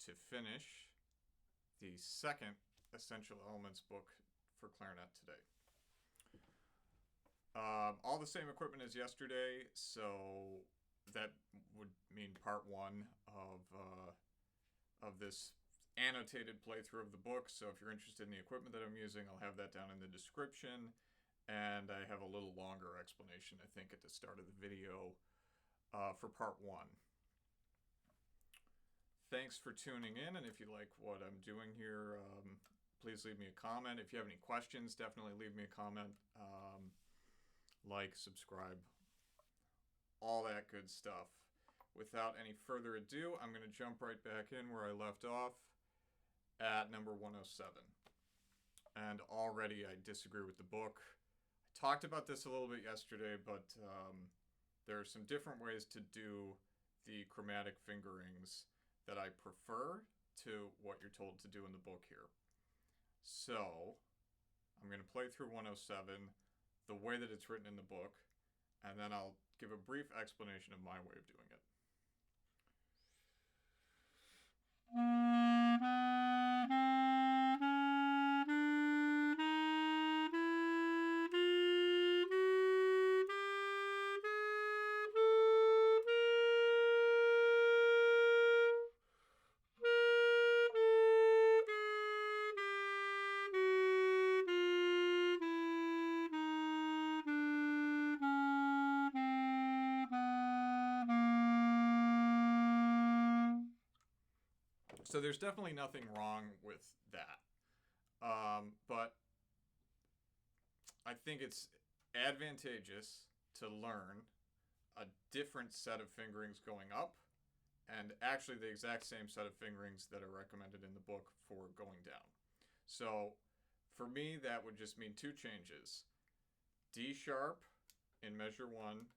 to finish the second Essential Elements book for clarinet today. All the same equipment as yesterday, so that would mean part one of this annotated playthrough of the book. So if you're interested in the equipment that I'm using, I'll have that down in the description. And I have a little longer explanation, I think, at the start of the video for part one. Thanks for tuning in, and if you like what I'm doing here, please leave me a comment. If you have any questions, definitely leave me a comment. Like, subscribe, all that good stuff. Without any further ado, I'm going to jump right back in where I left off at number 107. And already I disagree with the book. I talked about this a little bit yesterday, but there are some different ways to do the chromatic fingerings that I prefer to what you're told to do in the book here. So I'm going to play through 107 the way that it's written in the book, and then I'll give a brief explanation of my way of doing it. So there's definitely nothing wrong with that. But I think it's advantageous to learn a different set of fingerings going up and actually the exact same set of fingerings that are recommended in the book for going down. So for me, that would just mean two changes. D sharp in measure 1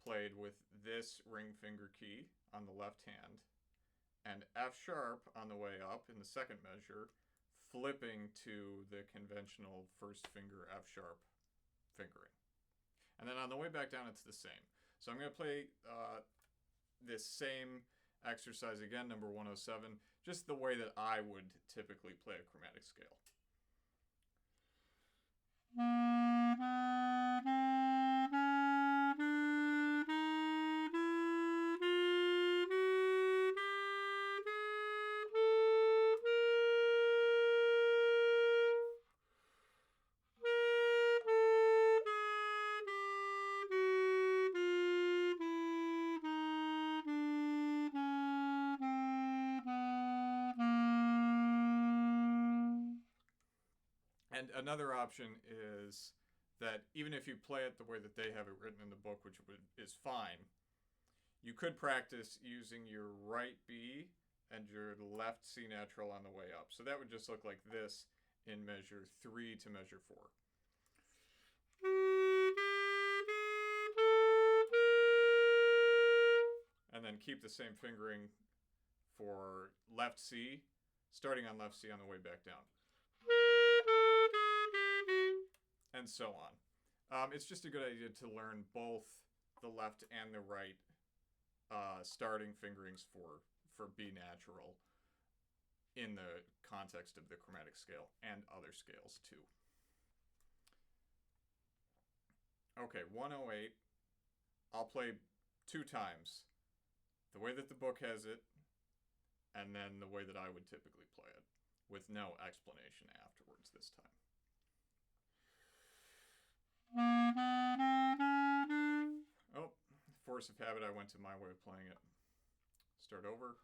played with this ring finger key on the left hand, and F sharp on the way up in the second measure, flipping to the conventional first finger F sharp fingering. And then on the way back down, it's the same. So I'm going to play this same exercise again, number 107, just the way that I would typically play a chromatic scale. And another option is that even if you play it the way that they have it written in the book, which is fine, you could practice using your right B and your left C natural on the way up. So that would just look like this in measure 3 to measure 4. And then keep the same fingering for left C, starting on left C on the way back down. And so on. It's just a good idea to learn both the left and the right starting fingerings for B natural in the context of the chromatic scale and other scales too. Okay, 108. I'll play 2 times. The way that the book has it, and then the way that I would typically play it, with no explanation afterwards this time. Oh, force of habit, I went to my way of playing it. Start over.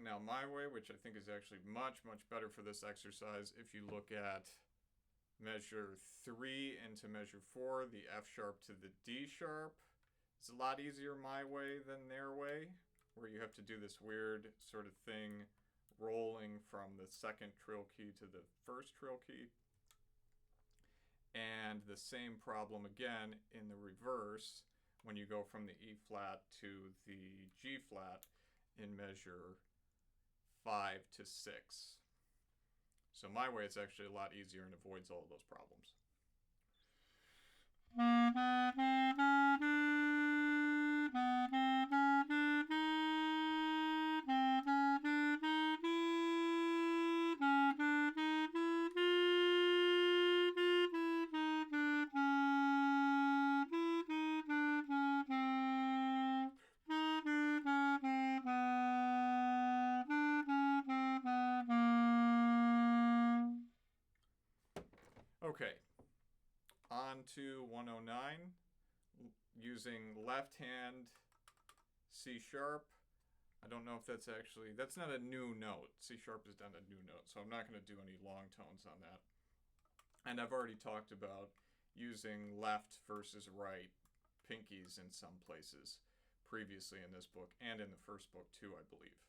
Now my way, which I think is actually much, much better for this exercise. If you look at measure 3 into measure 4, the F sharp to the D sharp, It's a lot easier my way than their way, where you have to do this weird sort of thing, rolling from the second trill key to the first trill key. And the same problem again in the reverse when you go from the E flat to the G flat in measure 5 to 6. So my way it's actually a lot easier and avoids all of those problems. Okay, on to 109, using left hand C sharp. I don't know if that's actually, that's not a new note. C sharp is not a new note, so I'm not going to do any long tones on that. And I've already talked about using left versus right pinkies in some places previously in this book and in the first book too, I believe.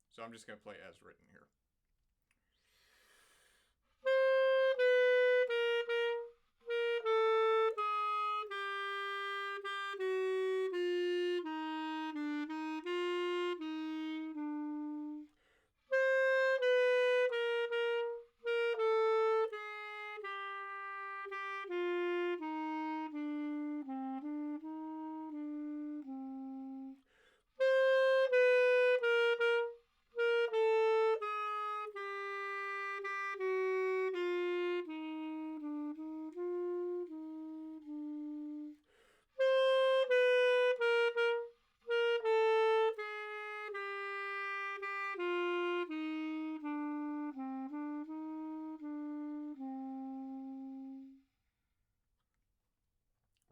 So I'm just going to play as written here.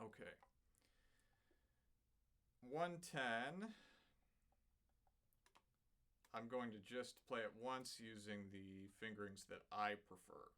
Okay. 110. I'm going to just play it once using the fingerings that I prefer.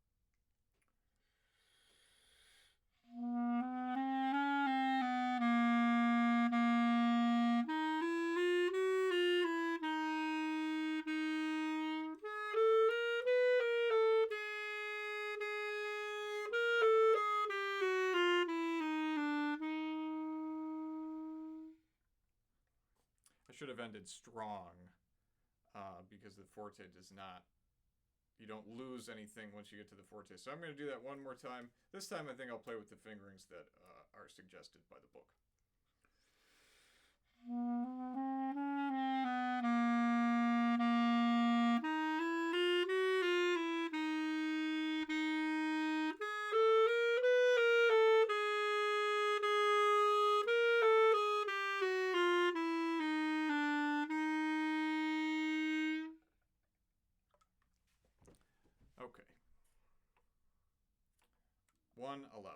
I should have ended strong because the forte does not, you don't lose anything once you get to the forte. So I'm going to do that one more time. This time I think I'll play with the fingerings that are suggested by the book. Okay. 111.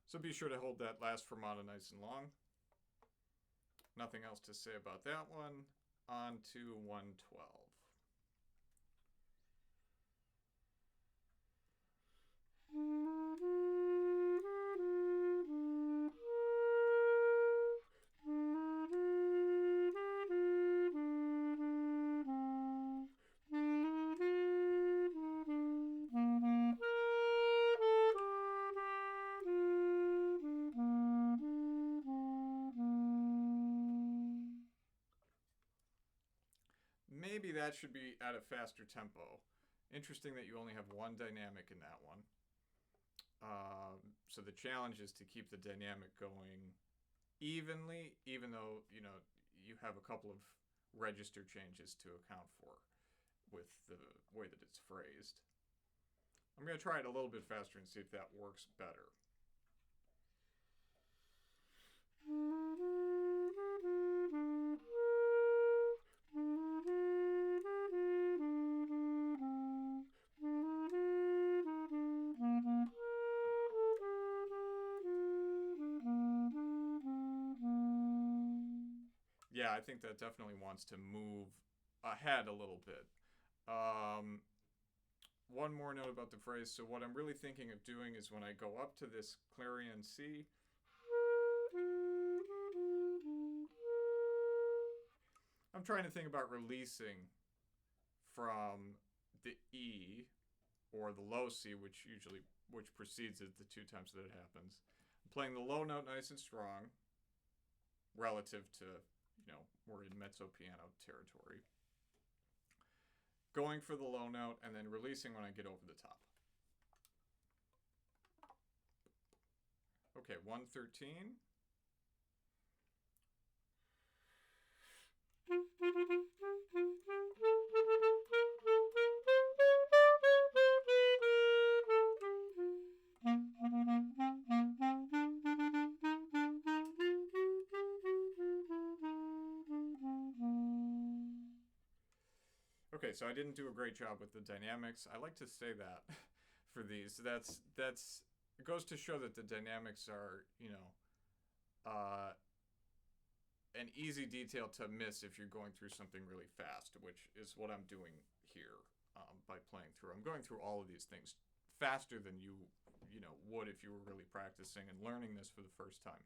So be sure to hold that last fermata nice and long. Nothing else to say about that one. On to 112. Maybe that should be at a faster tempo. Interesting that you only have one dynamic in that one. So the challenge is to keep the dynamic going evenly, even though, you know, you have a couple of register changes to account for with the way that it's phrased. I'm going to try it a little bit faster and see if that works better. I think that definitely wants to move ahead a little bit. One more note about the phrase. So what I'm really thinking of doing is when I go up to this clarion C, I'm trying to think about releasing from the E or the low C, which precedes it the two times that it happens. I'm playing the low note nice and strong relative to, we're in mezzo piano territory. Going for the low note and then releasing when I get over the top. Okay, 113. Okay, so I didn't do a great job with the dynamics. I like to say that for these. That's it goes to show that the dynamics are, an easy detail to miss if you're going through something really fast, which is what I'm doing here by playing through. I'm going through all of these things faster than you would if you were really practicing and learning this for the first time.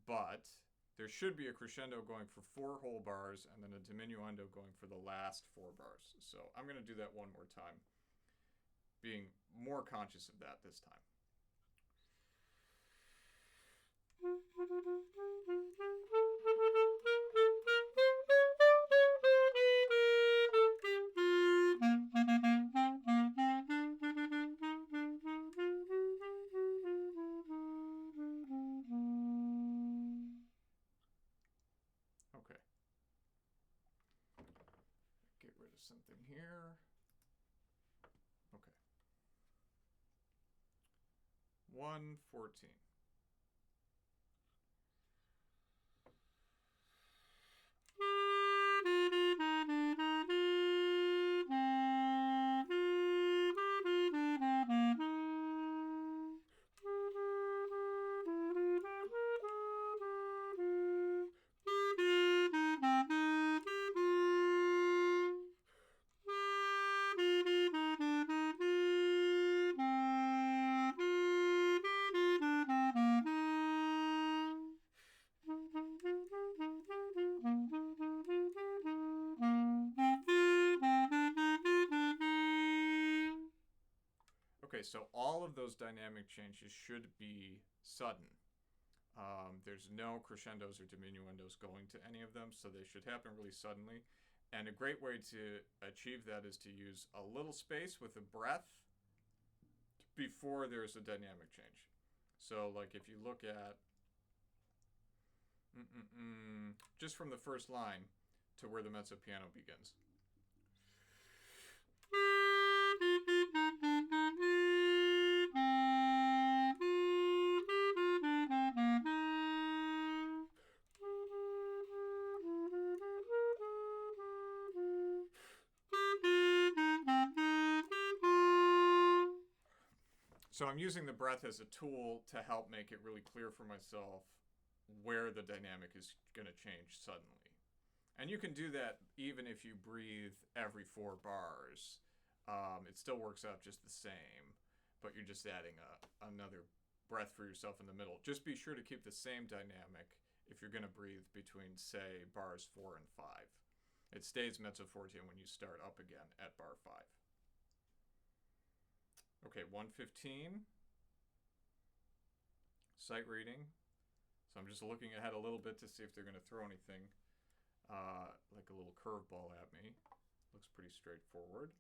But there should be a crescendo going for 4 whole bars and then a diminuendo going for the last 4 bars. So I'm going to do that one more time, being more conscious of that this time. Okay. Get rid of something here. Okay. 114. Okay, so all of those dynamic changes should be sudden. There's no crescendos or diminuendos going to any of them, so they should happen really suddenly. And a great way to achieve that is to use a little space with a breath before there's a dynamic change. So, like if you look at just from the first line to where the mezzo piano begins. So I'm using the breath as a tool to help make it really clear for myself where the dynamic is going to change suddenly. And you can do that even if you breathe every 4 bars. It still works out just the same, but you're just adding another breath for yourself in the middle. Just be sure to keep the same dynamic if you're going to breathe between, say, bars 4 and 5. It stays mezzo forte when you start up again at bar 5. Okay, 115. Sight reading. So I'm just looking ahead a little bit to see if they're going to throw anything like a little curveball at me. Looks pretty straightforward.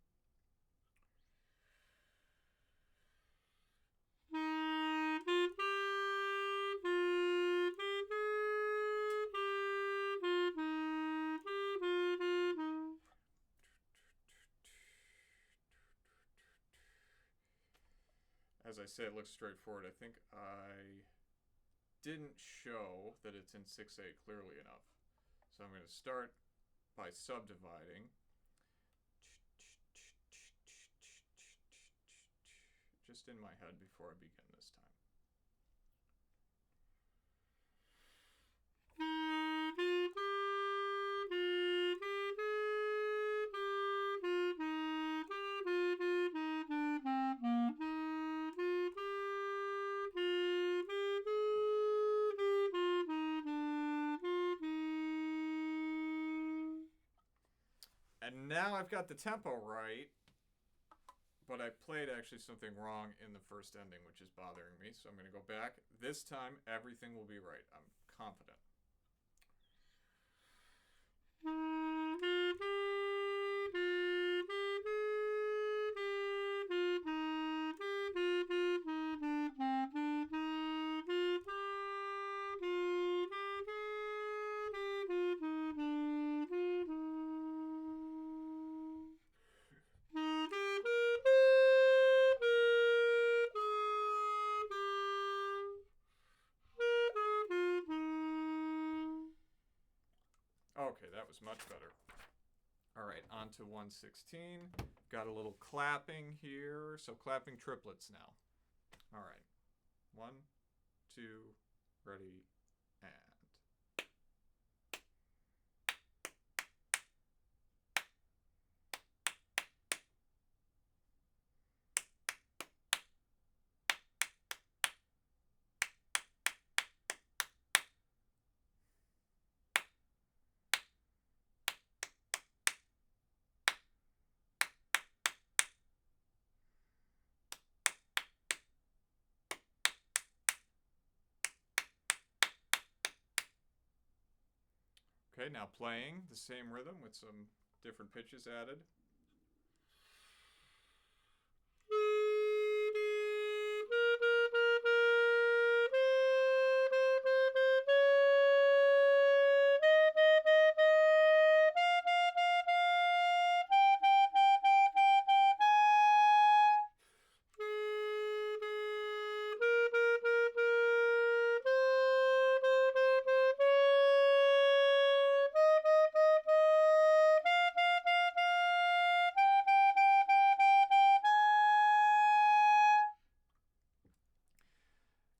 As I say, it looks straightforward. I think I didn't show that it's in 6/8 clearly enough. So I'm going to start by subdividing. Just in my head before I begin this time. And now I've got the tempo right, but I played actually something wrong in the first ending, which is bothering me. So I'm going to go back. This time, everything will be right. I'm confident. Okay, that was much better. All right, on to 116. Got a little clapping here. So clapping triplets now. All right. 1, 2, ready, and. Okay, now playing the same rhythm with some different pitches added.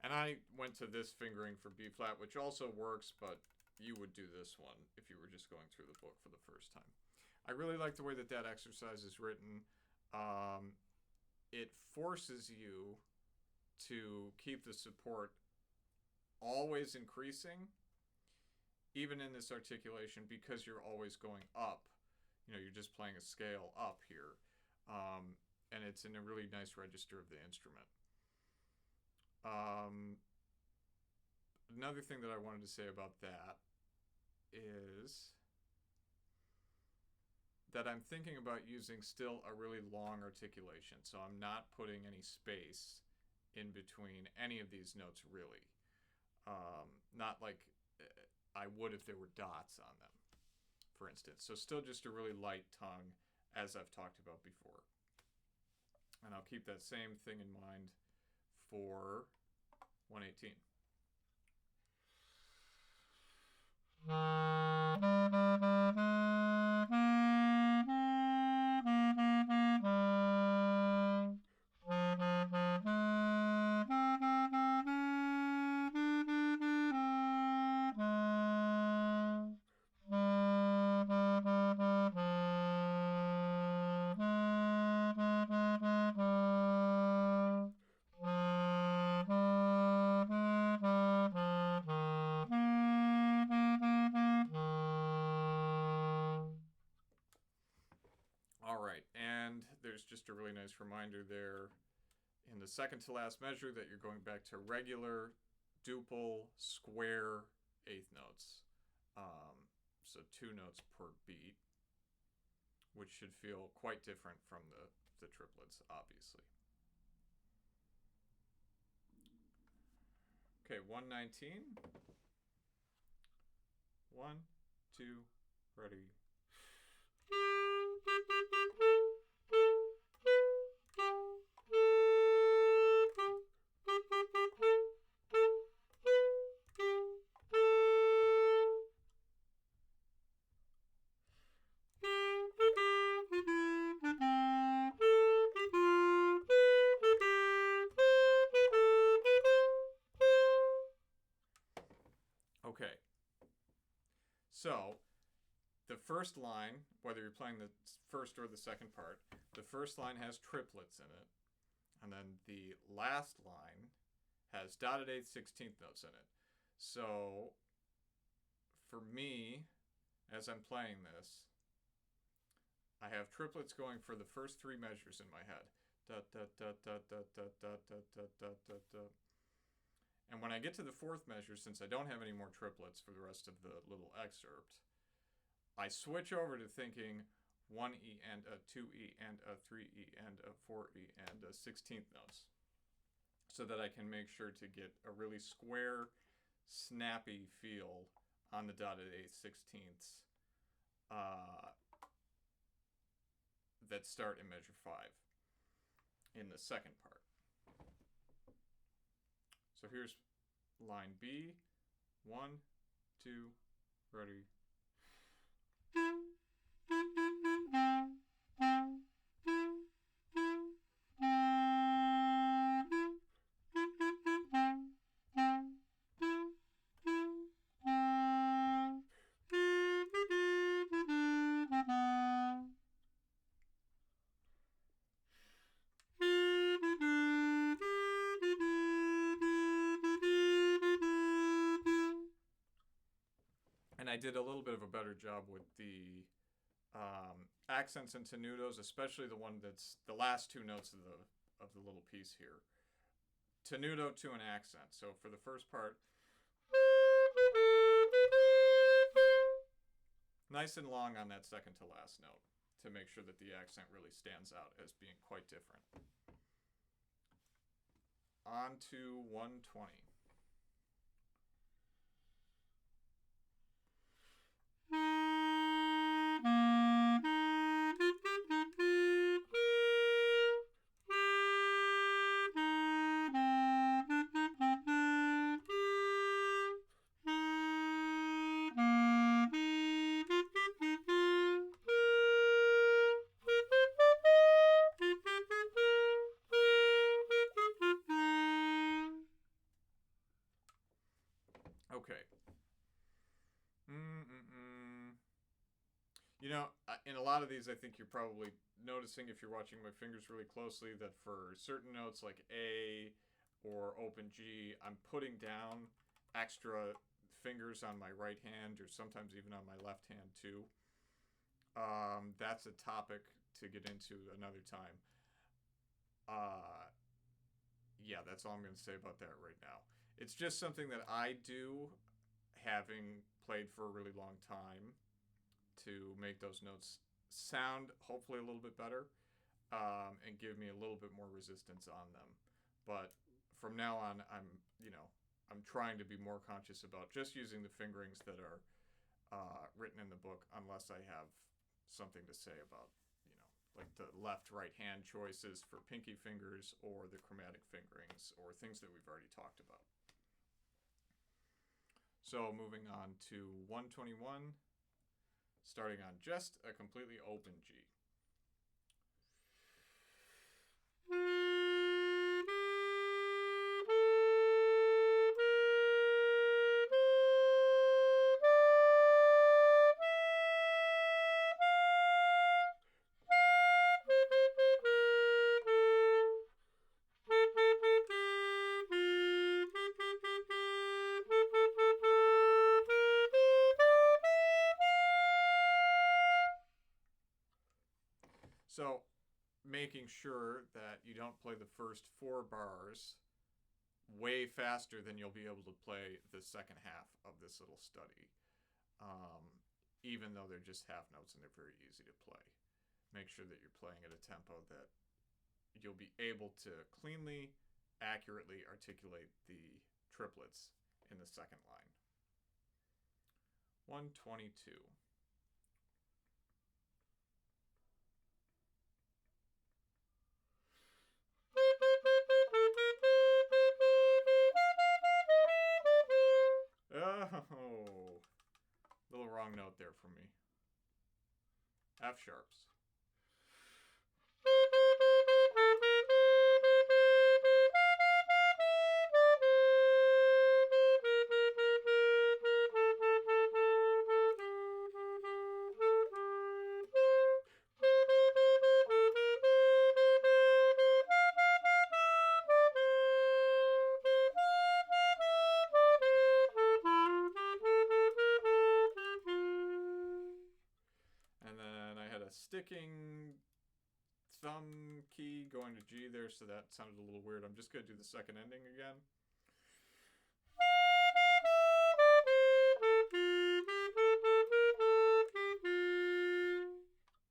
And I went to this fingering for B flat, which also works, but you would do this one if you were just going through the book for the first time. I really like the way that that exercise is written. It forces you to keep the support always increasing, even in this articulation, because you're always going up. You know, you're just playing a scale up here. And it's in a really nice register of the instrument. Another thing that I wanted to say about that is that I'm thinking about using still a really long articulation. So I'm not putting any space in between any of these notes, really. Not like I would if there were dots on them, for instance. So still just a really light tongue, as I've talked about before. And I'll keep that same thing in mind for 118. There's just a really nice reminder there in the second to last measure that you're going back to regular, duple, square eighth notes. So 2 notes per beat, which should feel quite different from the triplets, obviously. Okay, 119. 1, 2, ready. Okay, so the first line, whether you're playing the first or the second part, the first line has triplets in it, and then the last line has dotted 8th, 16th notes in it. So for me, as I'm playing this, have triplets going for the first three measures in my head. Da, da, da, da, da, da, da, da, da, da, da, da. And when I get to the fourth measure, since I don't have any more triplets for the rest of the little excerpt, I switch over to thinking 1E and a 2E and a 3E and a 4E and a 16th notes, so that I can make sure to get a really square, snappy feel on the dotted eighth, 16ths that start in measure 5 in the second part. So here's line B. 1, 2, ready. And I did a little bit of a better job with the accents and tenutos, especially the one that's the last two notes of the little piece here. Tenuto to an accent. So for the first part, nice and long on that second to last note to make sure that the accent really stands out as being quite different. On to 120. Okay. You know, in a lot of these, I think you're probably noticing, if you're watching my fingers really closely, that for certain notes like A or open G, I'm putting down extra fingers on my right hand or sometimes even on my left hand too. That's a topic to get into another time. Yeah, that's all I'm going to say about that right now. It's just something that I do, having played for a really long time, to make those notes sound hopefully a little bit better and give me a little bit more resistance on them. But from now on, I'm trying to be more conscious about just using the fingerings that are written in the book, unless I have something to say about, like the left-right hand choices for pinky fingers or the chromatic fingerings or things that we've already talked about. So moving on to 121, starting on just a completely open G. So, making sure that you don't play the first 4 bars way faster than you'll be able to play the second half of this little study, even though they're just half notes and they're very easy to play. Make sure that you're playing at a tempo that you'll be able to cleanly, accurately articulate the triplets in the second line. 122. Oh, little wrong note there for me. F sharps. sticking thumb key going to G there, so that sounded a little weird. I'm just going to do the second ending again.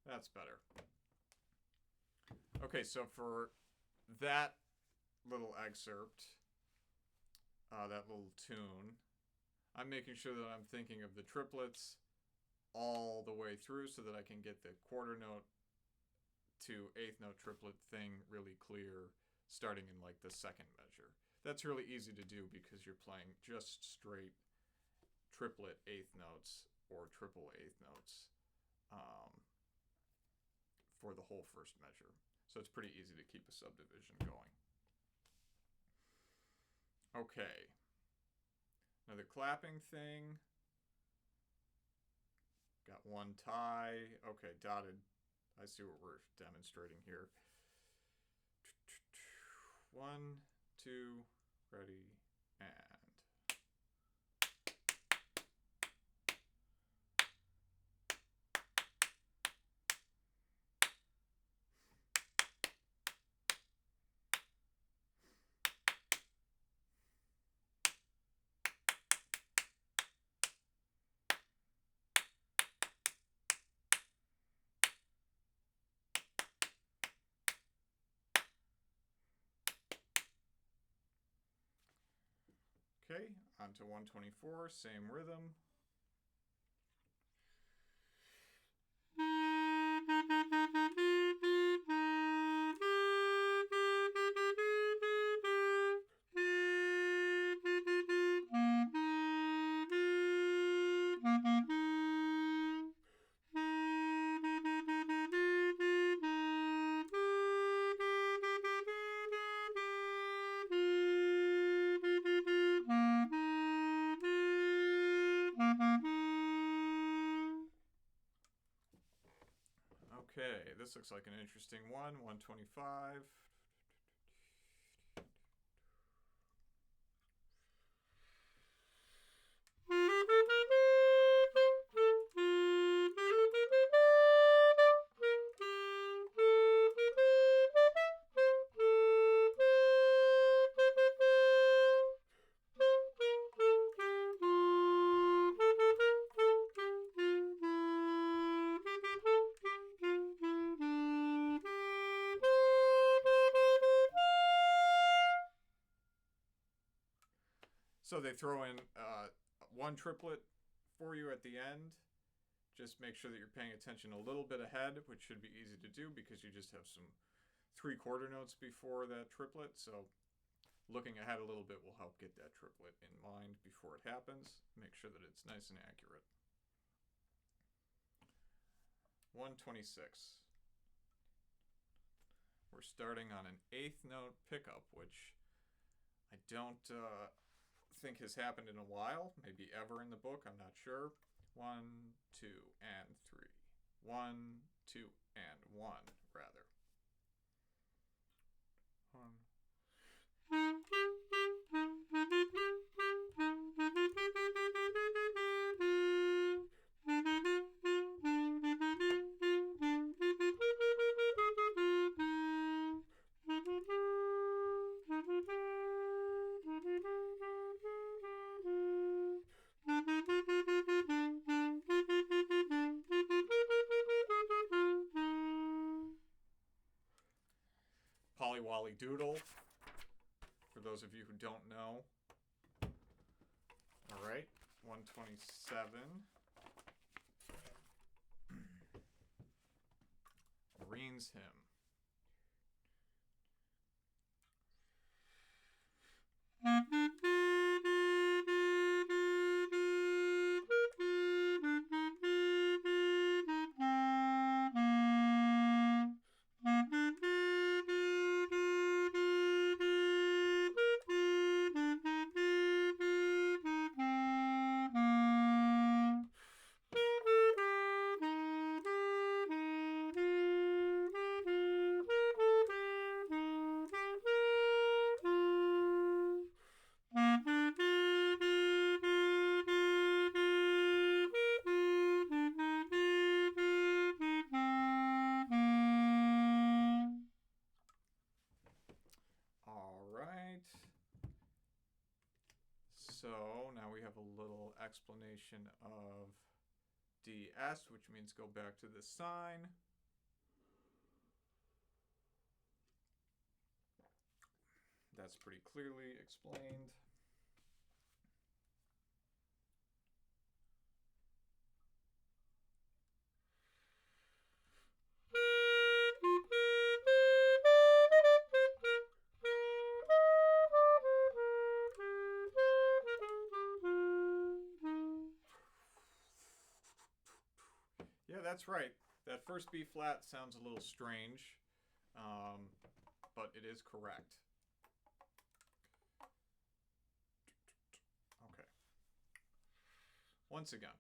That's better. Okay, so for that little excerpt, that little tune, I'm making sure that I'm thinking of the triplets all the way through so that I can get the quarter note to eighth note triplet thing really clear starting in like the second measure. That's really easy to do because you're playing just straight triplet eighth notes or triple eighth notes for the whole first measure. So it's pretty easy to keep a subdivision going. Okay. Now the clapping thing. Got one tie. Okay, dotted. I see what we're demonstrating here. 1, 2, ready, and. Okay, on to 124, same rhythm. Okay, this looks like an interesting one, 125. So they throw in one triplet for you at the end. Just make sure that you're paying attention a little bit ahead, which should be easy to do because you just have some 3 quarter notes before that triplet. So looking ahead a little bit will help get that triplet in mind before it happens. Make sure that it's nice and accurate. 126. We're starting on an eighth note pickup, which I don't think has happened in a while, maybe ever in the book, I'm not sure. 1, 2, and 3. 1, 2, and 1, rather. 1. Polly Doodle, for those of you who don't know. All right, 127. Marines Hymn. explanation of ds, which means go back to the sign. That's pretty clearly explained. Yeah, that's right. That first B flat sounds a little strange, but it is correct. Okay. Once again.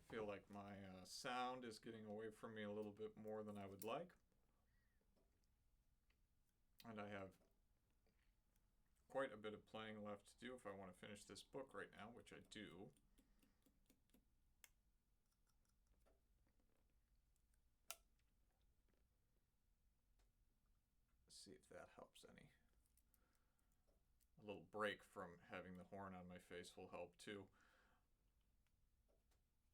Feel like my sound is getting away from me a little bit more than I would like. And I have quite a bit of playing left to do if I want to finish this book right now, which I do. Let's see if that helps any. A little break from having the horn on my face will help too.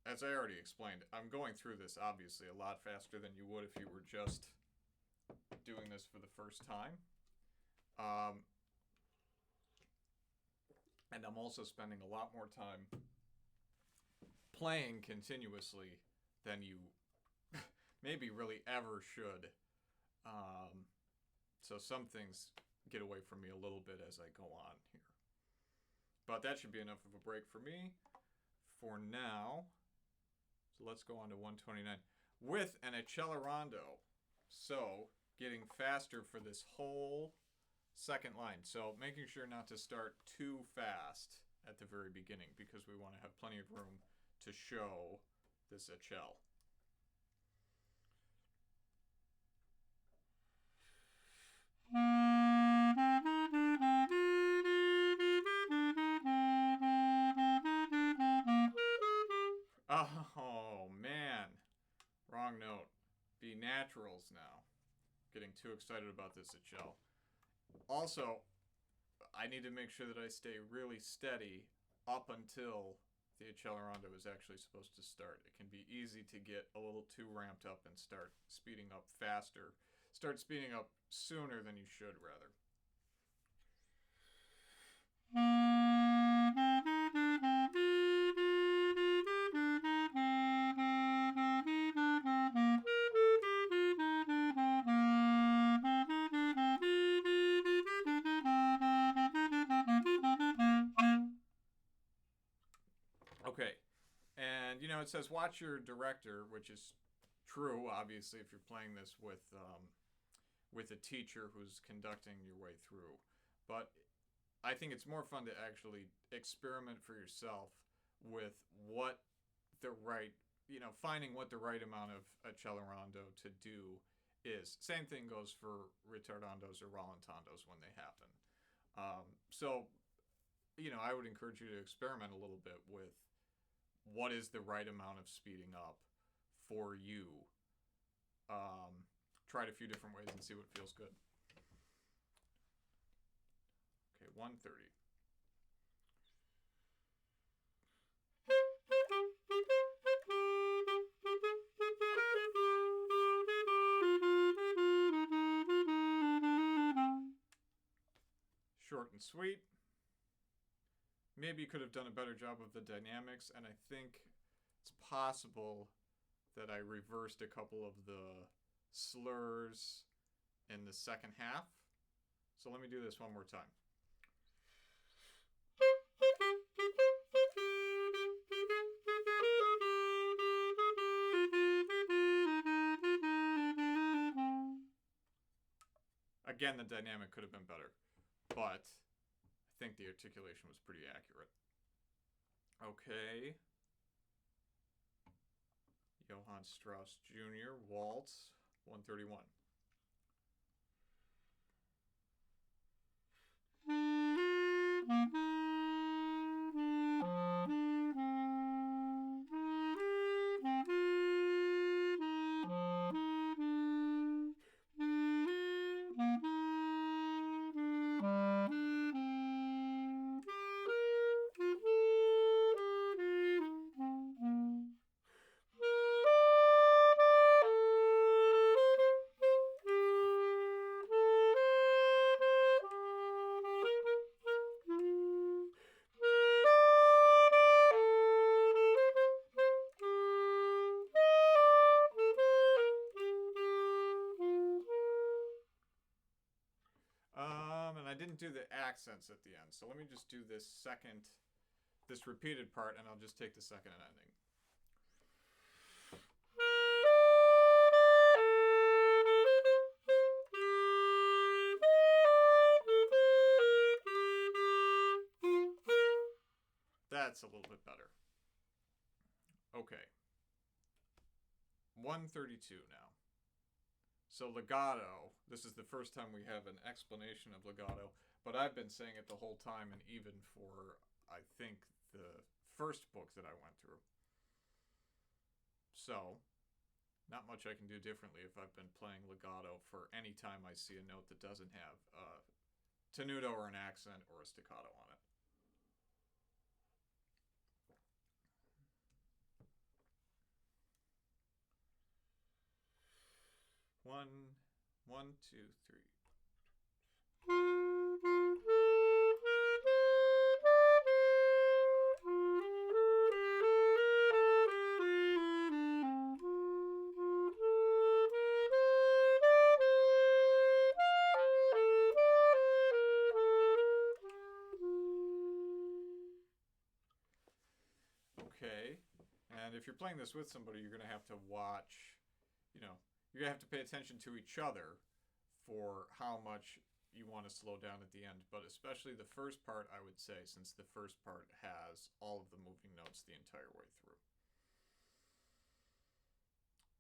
As I already explained, I'm going through this obviously a lot faster than you would if you were just doing this for the first time. And I'm also spending a lot more time playing continuously than you maybe really ever should. So some things get away from me a little bit as I go on here. But that should be enough of a break for me for now. So let's go on to 129 with an accelerando. So getting faster for this whole second line. So making sure not to start too fast at the very beginning because we want to have plenty of room to show this accel. Oh, man. Wrong note. B naturals now. Getting too excited about this accel. Also, I need to make sure that I stay really steady up until the accelerando is actually supposed to start. It can be easy to get a little too ramped up and start speeding up faster. Start speeding up sooner than you should, rather. Okay, and you know it says watch your director, which is true, obviously, if you're playing this with a teacher who's conducting your way through. But I think it's more fun to actually experiment for yourself with what the right, finding what the right amount of accelerando to do is. Same thing goes for retardandos or rallentandos when they happen. So, I would encourage you to experiment a little bit with what is the right amount of speeding up for you. Try it a few different ways and see what feels good. Okay, 130. Short and sweet. Maybe you could have done a better job of the dynamics, and I think it's possible that I reversed a couple of the slurs in the second half. So let me do this one more time. Again, the dynamic could have been better, but I think the articulation was pretty accurate. Okay. Johann Strauss Jr., Waltz, 131. And I didn't do the accents at the end, so let me just do this repeated part, and I'll just take the second ending. That's a little bit better. Okay. 132 now. So legato, this is the first time we have an explanation of legato, but I've been saying it the whole time, and even for, I think, the first book that I went through. So, not much I can do differently if I've been playing legato for any time I see a note that doesn't have a tenuto or an accent or a staccato on it. One, two, three. Okay, and if you're playing this with somebody, you're going to have to watch, you're going to have to pay attention to each other for how much you want to slow down at the end, but especially the first part, I would say, since the first part has all of the moving notes the entire way through.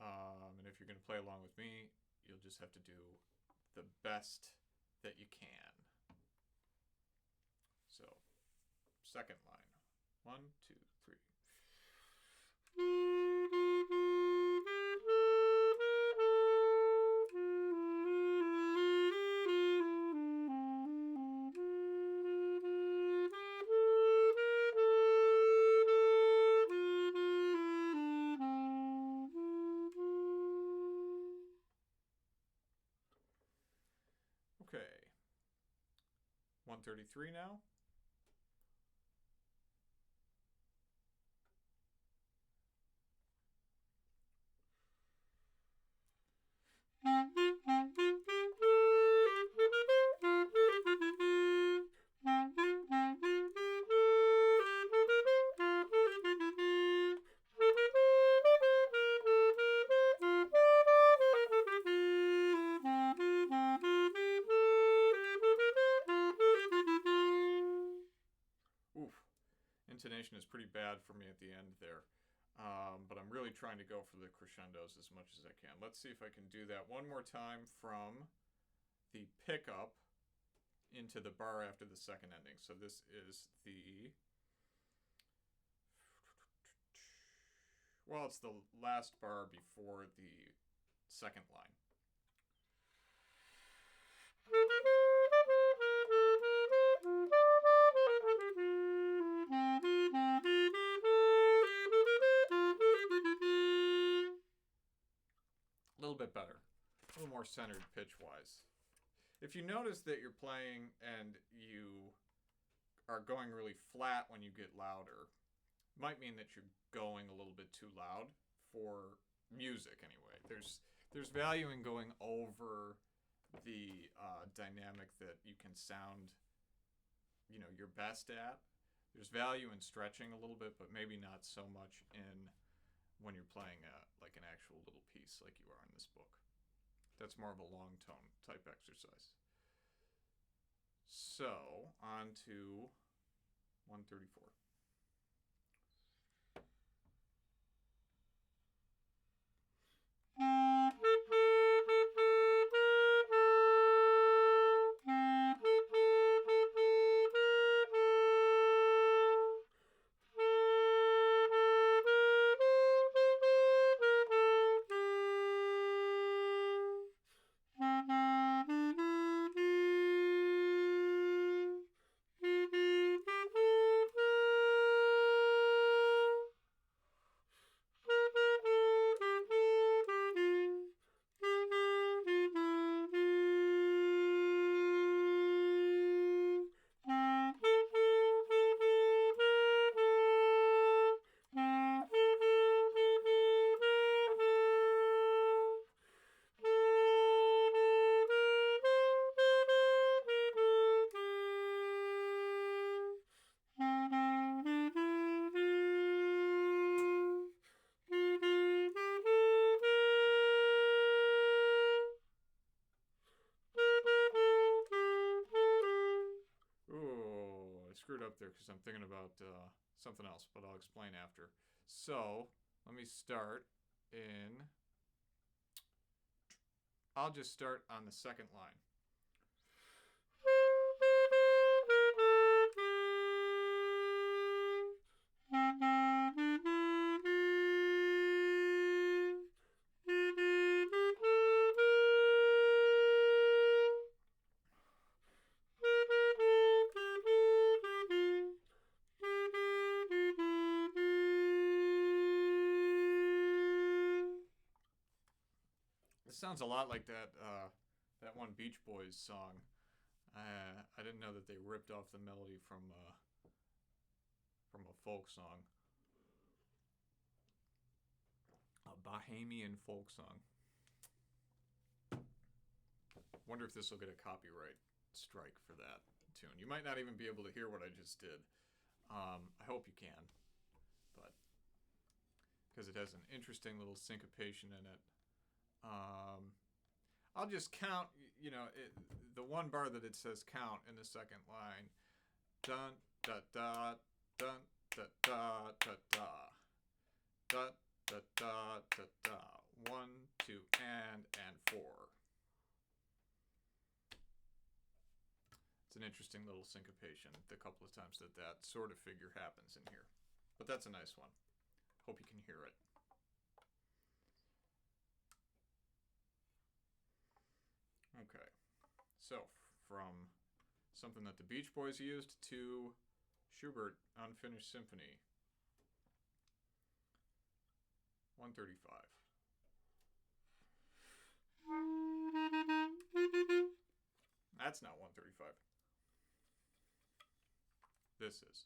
And if you're going to play along with me, you'll just have to do the best that you can. So, second line. 1, 2, 3. Okay. 133 now. Intonation is pretty bad for me at the end there, but I'm really trying to go for the crescendos as much as I can. Let's see if I can do that one more time from the pickup into the bar after the second ending. So this is it's the last bar before the second line. A little bit better, a little more centered pitch-wise. If you notice that you're playing and you are going really flat when you get louder, it might mean that you're going a little bit too loud for music anyway. There's value in going over the dynamic that you can sound, your best at. There's value in stretching a little bit, but maybe not so much in when you're playing like an actual little piece like you are in this book. That's more of a long tone type exercise. So, on to 134. Screwed up there because I'm thinking about something else, but I'll explain after. So let me start in. I'll just start on the second line. Sounds a lot like that one Beach Boys song. I didn't know that they ripped off the melody from a folk song, a Bahamian folk song. Wonder if this will get a copyright strike for that tune. You might not even be able to hear what I just did. I hope you can, but because it has an interesting little syncopation in it. I'll just count, the one bar that it says count in the second line. Dun, da, da, dun, da, da, da, da. Da, da, da, da, da. 1, 2, and 4. It's an interesting little syncopation. The couple of times that sort of figure happens in here. But that's a nice one. Hope you can hear it. Okay, so from something that the Beach Boys used to Schubert Unfinished Symphony. 135. That's not 135. This is.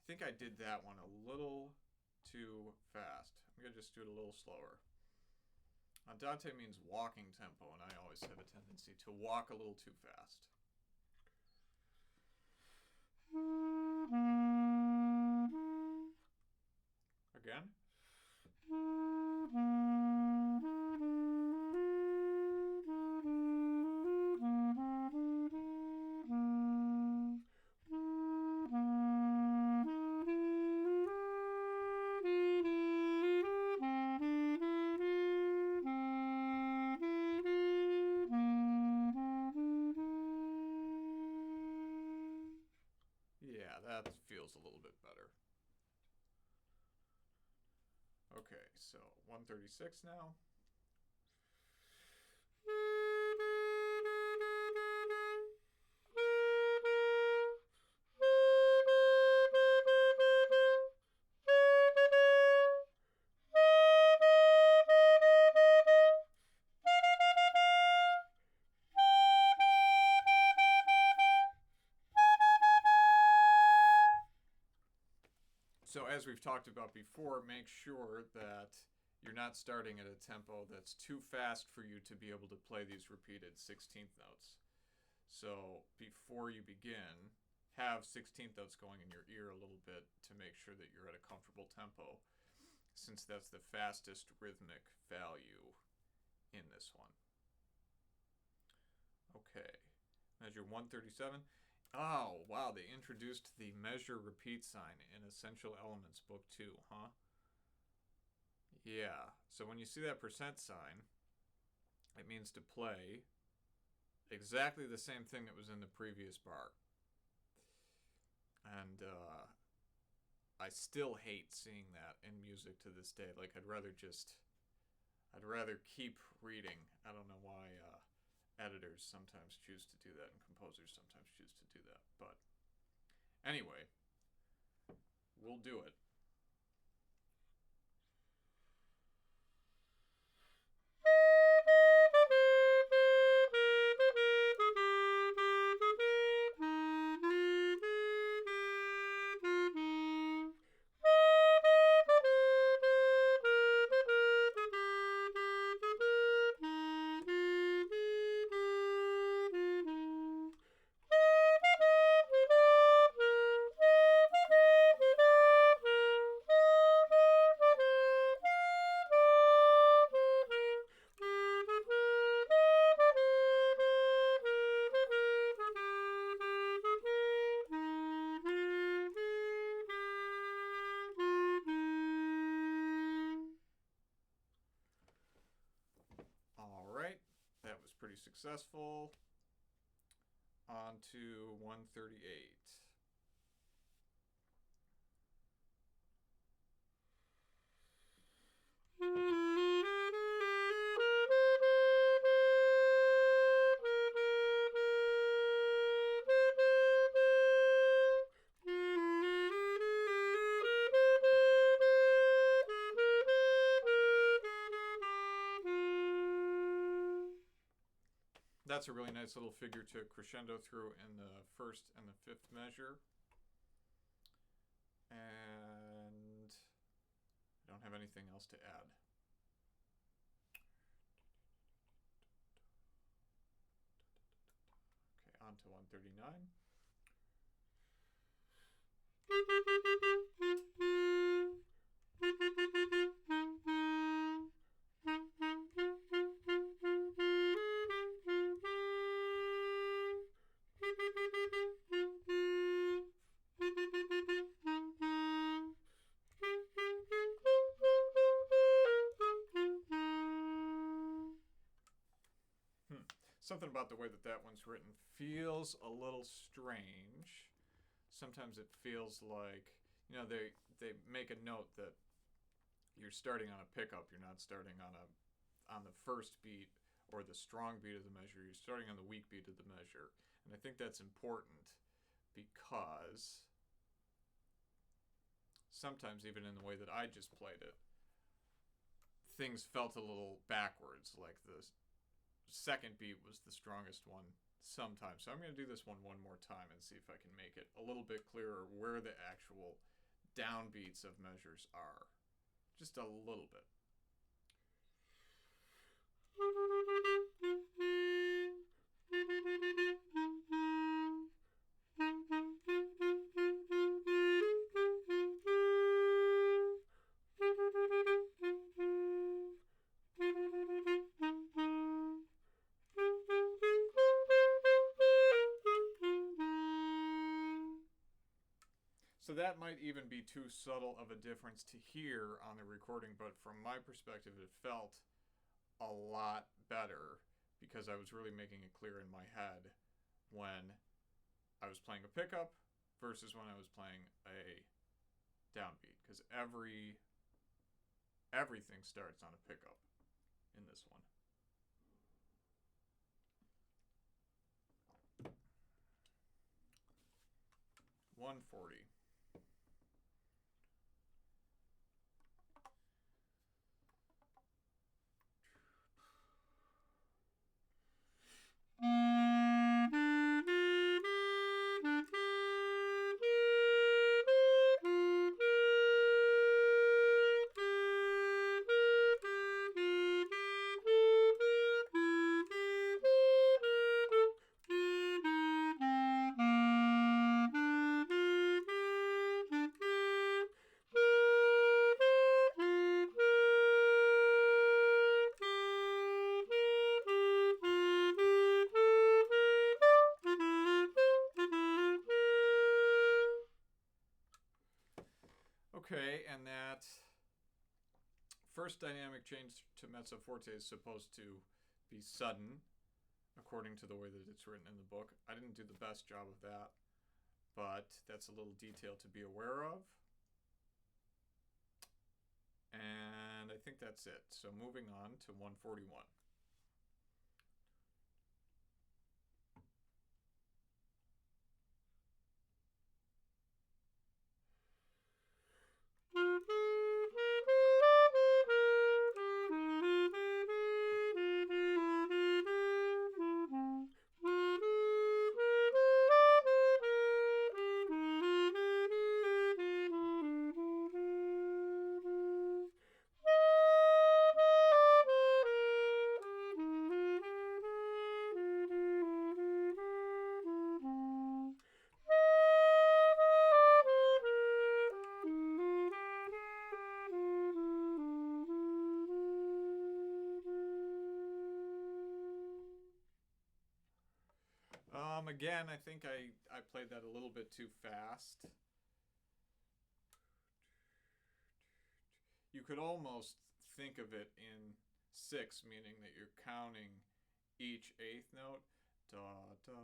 I think I did that one a little too fast. I'm going to just do it a little slower. Andante means walking tempo, and I always have a tendency to walk a little too fast. Again. Yeah, that feels a little bit better. Okay, so 136 now. So as we've talked about before, make sure that you're not starting at a tempo that's too fast for you to be able to play these repeated 16th notes. So before you begin, have 16th notes going in your ear a little bit to make sure that you're at a comfortable tempo, since that's the fastest rhythmic value in this one. Okay, measure 137. Oh, wow, they introduced the measure repeat sign in Essential Elements Book 2, huh? Yeah, so when you see that percent sign, it means to play exactly the same thing that was in the previous bar. And I still hate seeing that in music to this day. Like, I'd rather keep reading. I don't know why editors sometimes choose to do that and composers sometimes choose to do that. But anyway, we'll do it. Pretty successful. On to 138. That's a really nice little figure to crescendo through in the first and the fifth measure. And I don't have anything else to add. Okay, on to 139. Something about the way that that one's written feels a little strange. Sometimes it feels like, you know, they make a note that you're starting on a pickup. You're not starting on the first beat or the strong beat of the measure. You're starting on the weak beat of the measure. And I think that's important because sometimes, even in the way that I just played it, things felt a little backwards, like the second beat was the strongest one sometimes. So I'm going to do this one more time and see if I can make it a little bit clearer where the actual downbeats of measures are. Just a little bit. So that might even be too subtle of a difference to hear on the recording, but from my perspective, it felt a lot better because I was really making it clear in my head when I was playing a pickup versus when I was playing a downbeat, because everything starts on a pickup in this one. $140. Okay, and that first dynamic change to mezzo forte is supposed to be sudden, according to the way that it's written in the book. I didn't do the best job of that, but that's a little detail to be aware of. And I think that's it. So moving on to 141. Again, I think I played that a little bit too fast. You could almost think of it in six, meaning that you're counting each eighth note. Da, da,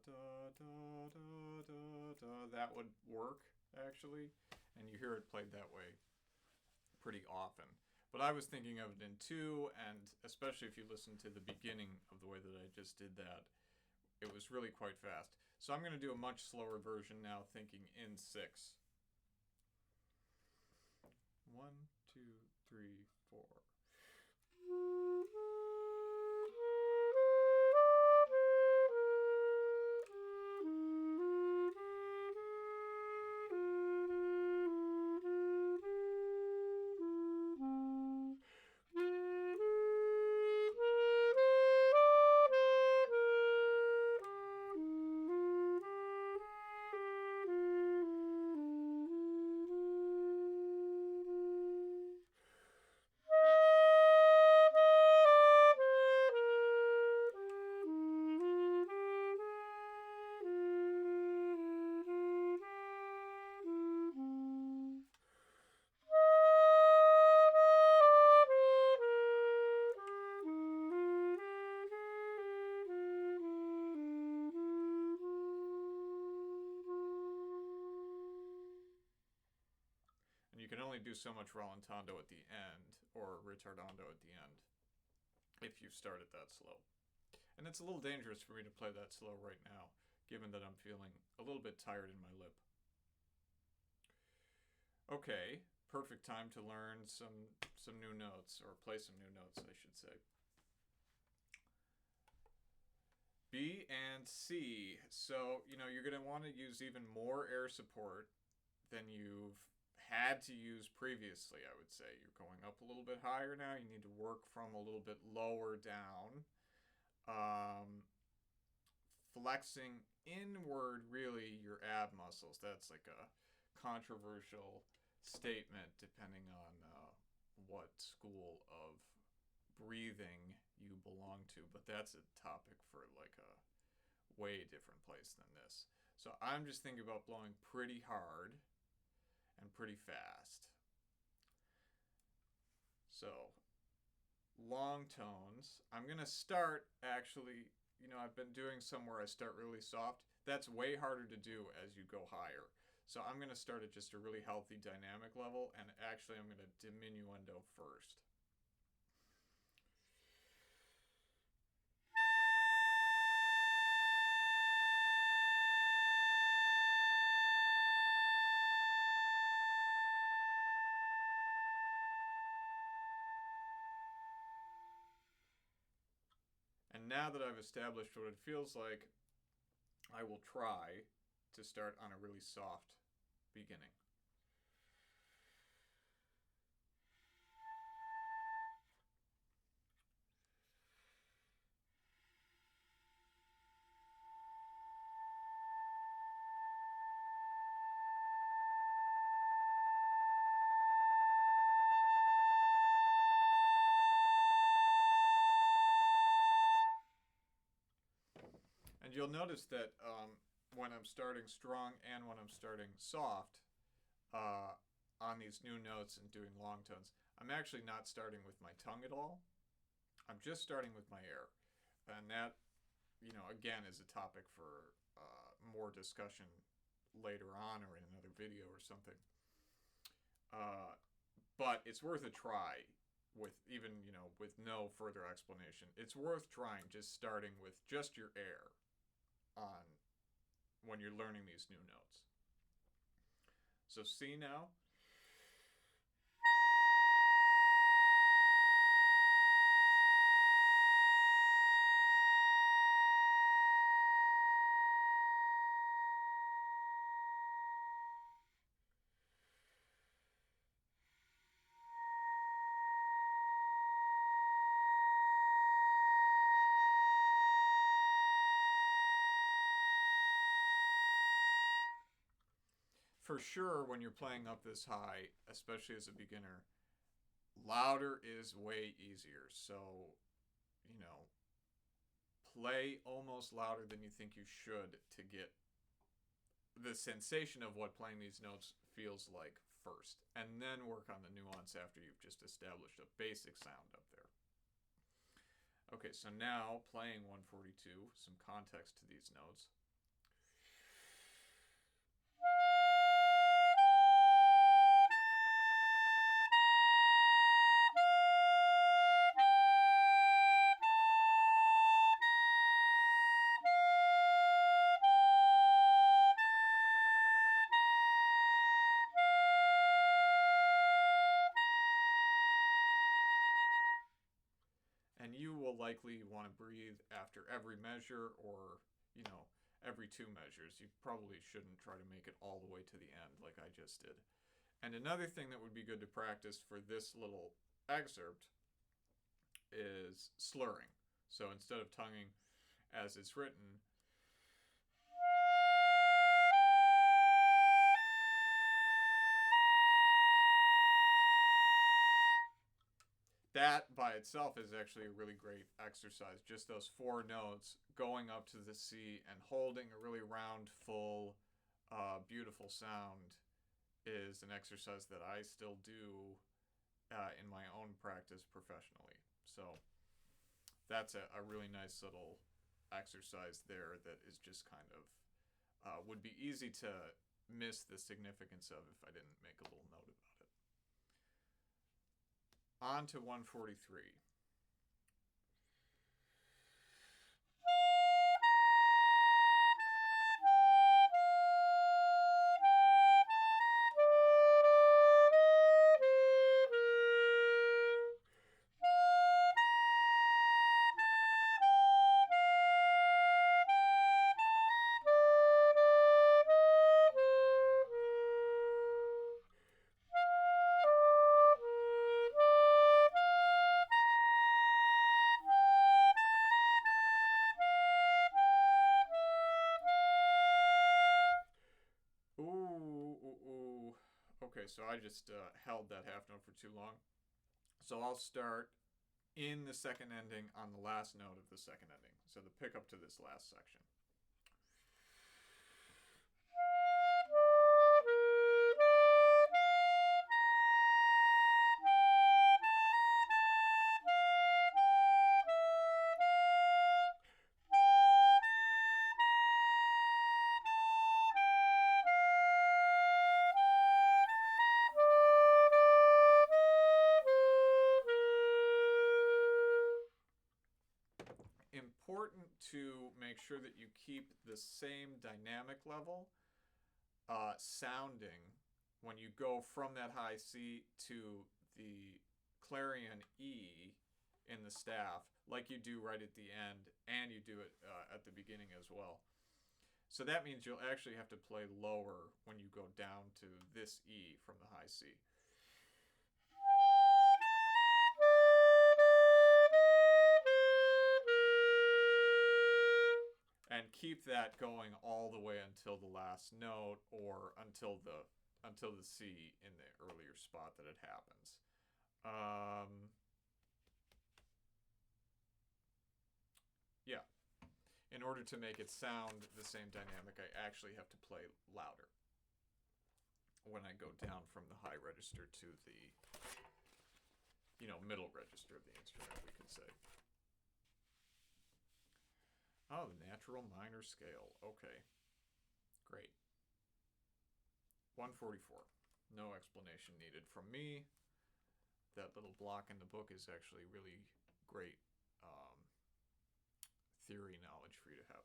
da, da, da, da, da. That would work, actually. And you hear it played that way pretty often. But I was thinking of it in two, and especially if you listen to the beginning of the way that I just did that, it was really quite fast. So I'm going to do a much slower version now, thinking in six. 1, 2, 3, 4. You can only do so much rallentando at the end, or ritardando at the end, if you start it that slow. And it's a little dangerous for me to play that slow right now, given that I'm feeling a little bit tired in my lip. Okay, perfect time to learn some new notes, or play some new notes, I should say. B and C. So, you're going to want to use even more air support than you've had to use previously, I would say. You're going up a little bit higher now. You need to work from a little bit lower down. Flexing inward, really, your ab muscles. That's like a controversial statement depending on what school of breathing you belong to. But that's a topic for like a way different place than this. So I'm just thinking about blowing pretty hard and pretty fast. So, long tones. I'm going to start actually, I've been doing some where I start really soft. That's way harder to do as you go higher. So I'm going to start at just a really healthy dynamic level, and actually I'm going to diminuendo first. And now that I've established what it feels like, I will try to start on a really soft beginning. And you'll notice that when I'm starting strong and when I'm starting soft, on these new notes and doing long tones, I'm actually not starting with my tongue at all. I'm just starting with my air. And that, again, is a topic for more discussion later on or in another video or something. But it's worth a try with even, with no further explanation. It's worth trying just starting with just your air on when you're learning these new notes. So C now. For sure, when you're playing up this high, especially as a beginner, louder is way easier. So, play almost louder than you think you should to get the sensation of what playing these notes feels like first, and then work on the nuance after you've just established a basic sound up there. Okay, so now playing 142, some context to these notes. And you will likely want to breathe after every measure or, every two measures. You probably shouldn't try to make it all the way to the end like I just did. And another thing that would be good to practice for this little excerpt is slurring. So instead of tonguing as it's written, that by itself is actually a really great exercise. Just those four notes going up to the C and holding a really round, full, beautiful sound is an exercise that I still do in my own practice professionally. So that's a really nice little exercise there that is just kind of would be easy to miss the significance of if I didn't make a little note about it. On to 143. Okay, so I just held that half note for too long. So I'll start in the second ending on the last note of the second ending. So the pickup to this last section. Important to make sure that you keep the same dynamic level sounding when you go from that high C to the clarion E in the staff, like you do right at the end, and you do it at the beginning as well. So that means you'll actually have to play lower when you go down to this E from the high C. And keep that going all the way until the last note or until the C in the earlier spot that it happens. Yeah. In order to make it sound the same dynamic, I actually have to play louder. when I go down from the high register to the, middle register of the instrument, we could say. Oh, the natural minor scale. Okay. Great. 144. No explanation needed from me. That little block in the book is actually really great theory knowledge for you to have.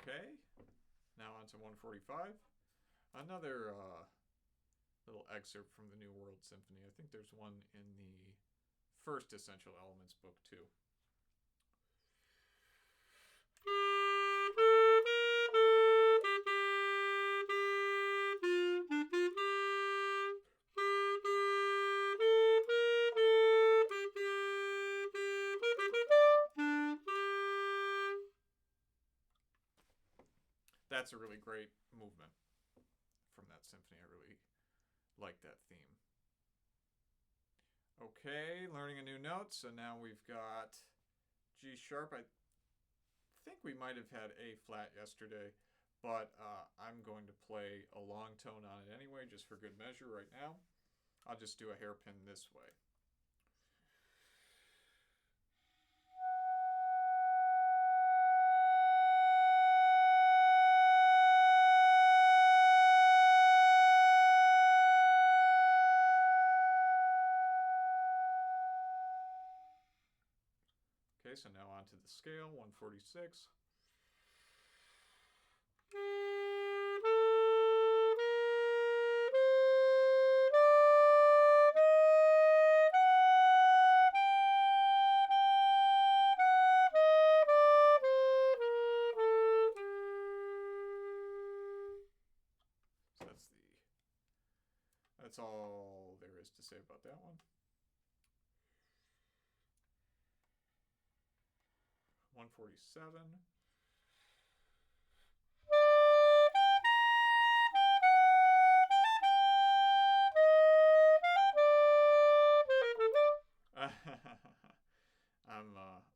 Okay, now on to 145. Another little excerpt from the New World Symphony. I think there's one in the first Essential Elements book too. That's a really great movement from that symphony. I really like that theme. Okay, learning a new note. So now we've got G sharp. I think we might have had A flat yesterday, but I'm going to play a long tone on it anyway, just for good measure right now. I'll just do a hairpin this way. Okay, so now on to the scale, 146. So that's all there is to say about that one. 147.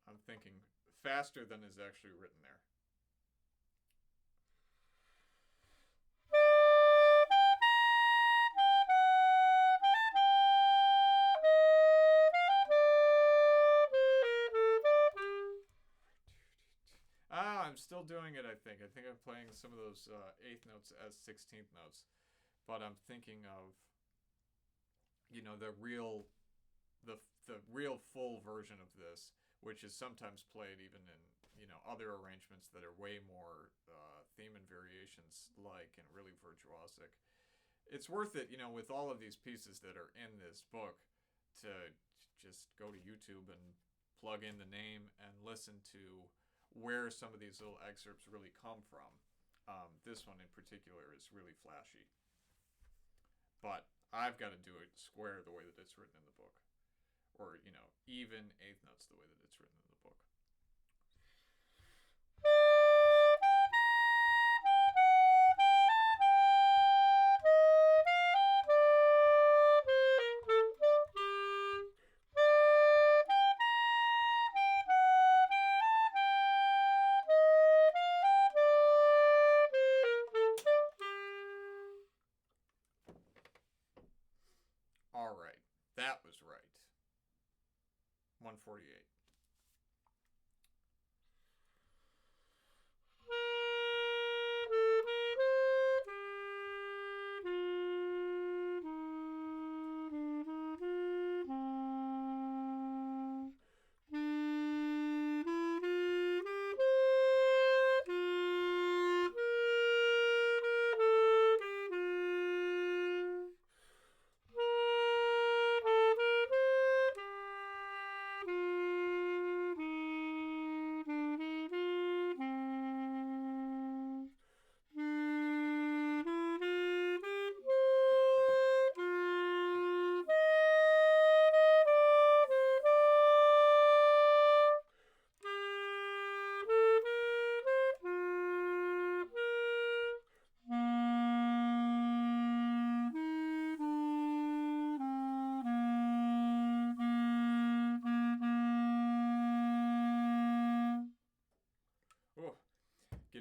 I'm thinking faster than is actually written there. I'm still doing it, I think. I think I'm playing some of those 8th notes as 16th notes. But I'm thinking of, the real full version of this, which is sometimes played even in, other arrangements that are way more theme and variations like and really virtuosic. It's worth it, with all of these pieces that are in this book, to just go to YouTube and plug in the name and listen to where some of these little excerpts really come from. This one in particular is really flashy. But I've got to do it square the way that it's written in the book. Or, even 8th notes the way that it's written in the book. All right, that was right. 148.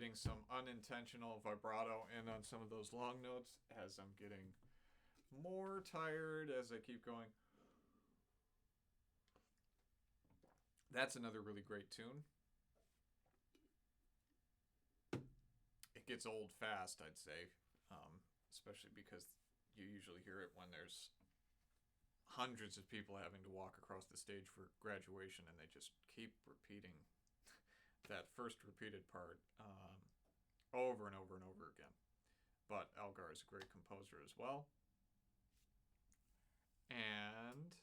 getting some unintentional vibrato in on some of those long notes as I'm getting more tired as I keep going. That's another really great tune. It gets old fast, I'd say, especially because you usually hear it when there's hundreds of people having to walk across the stage for graduation, and they just keep repeating that first repeated part over and over and over again. But Elgar is a great composer as well. And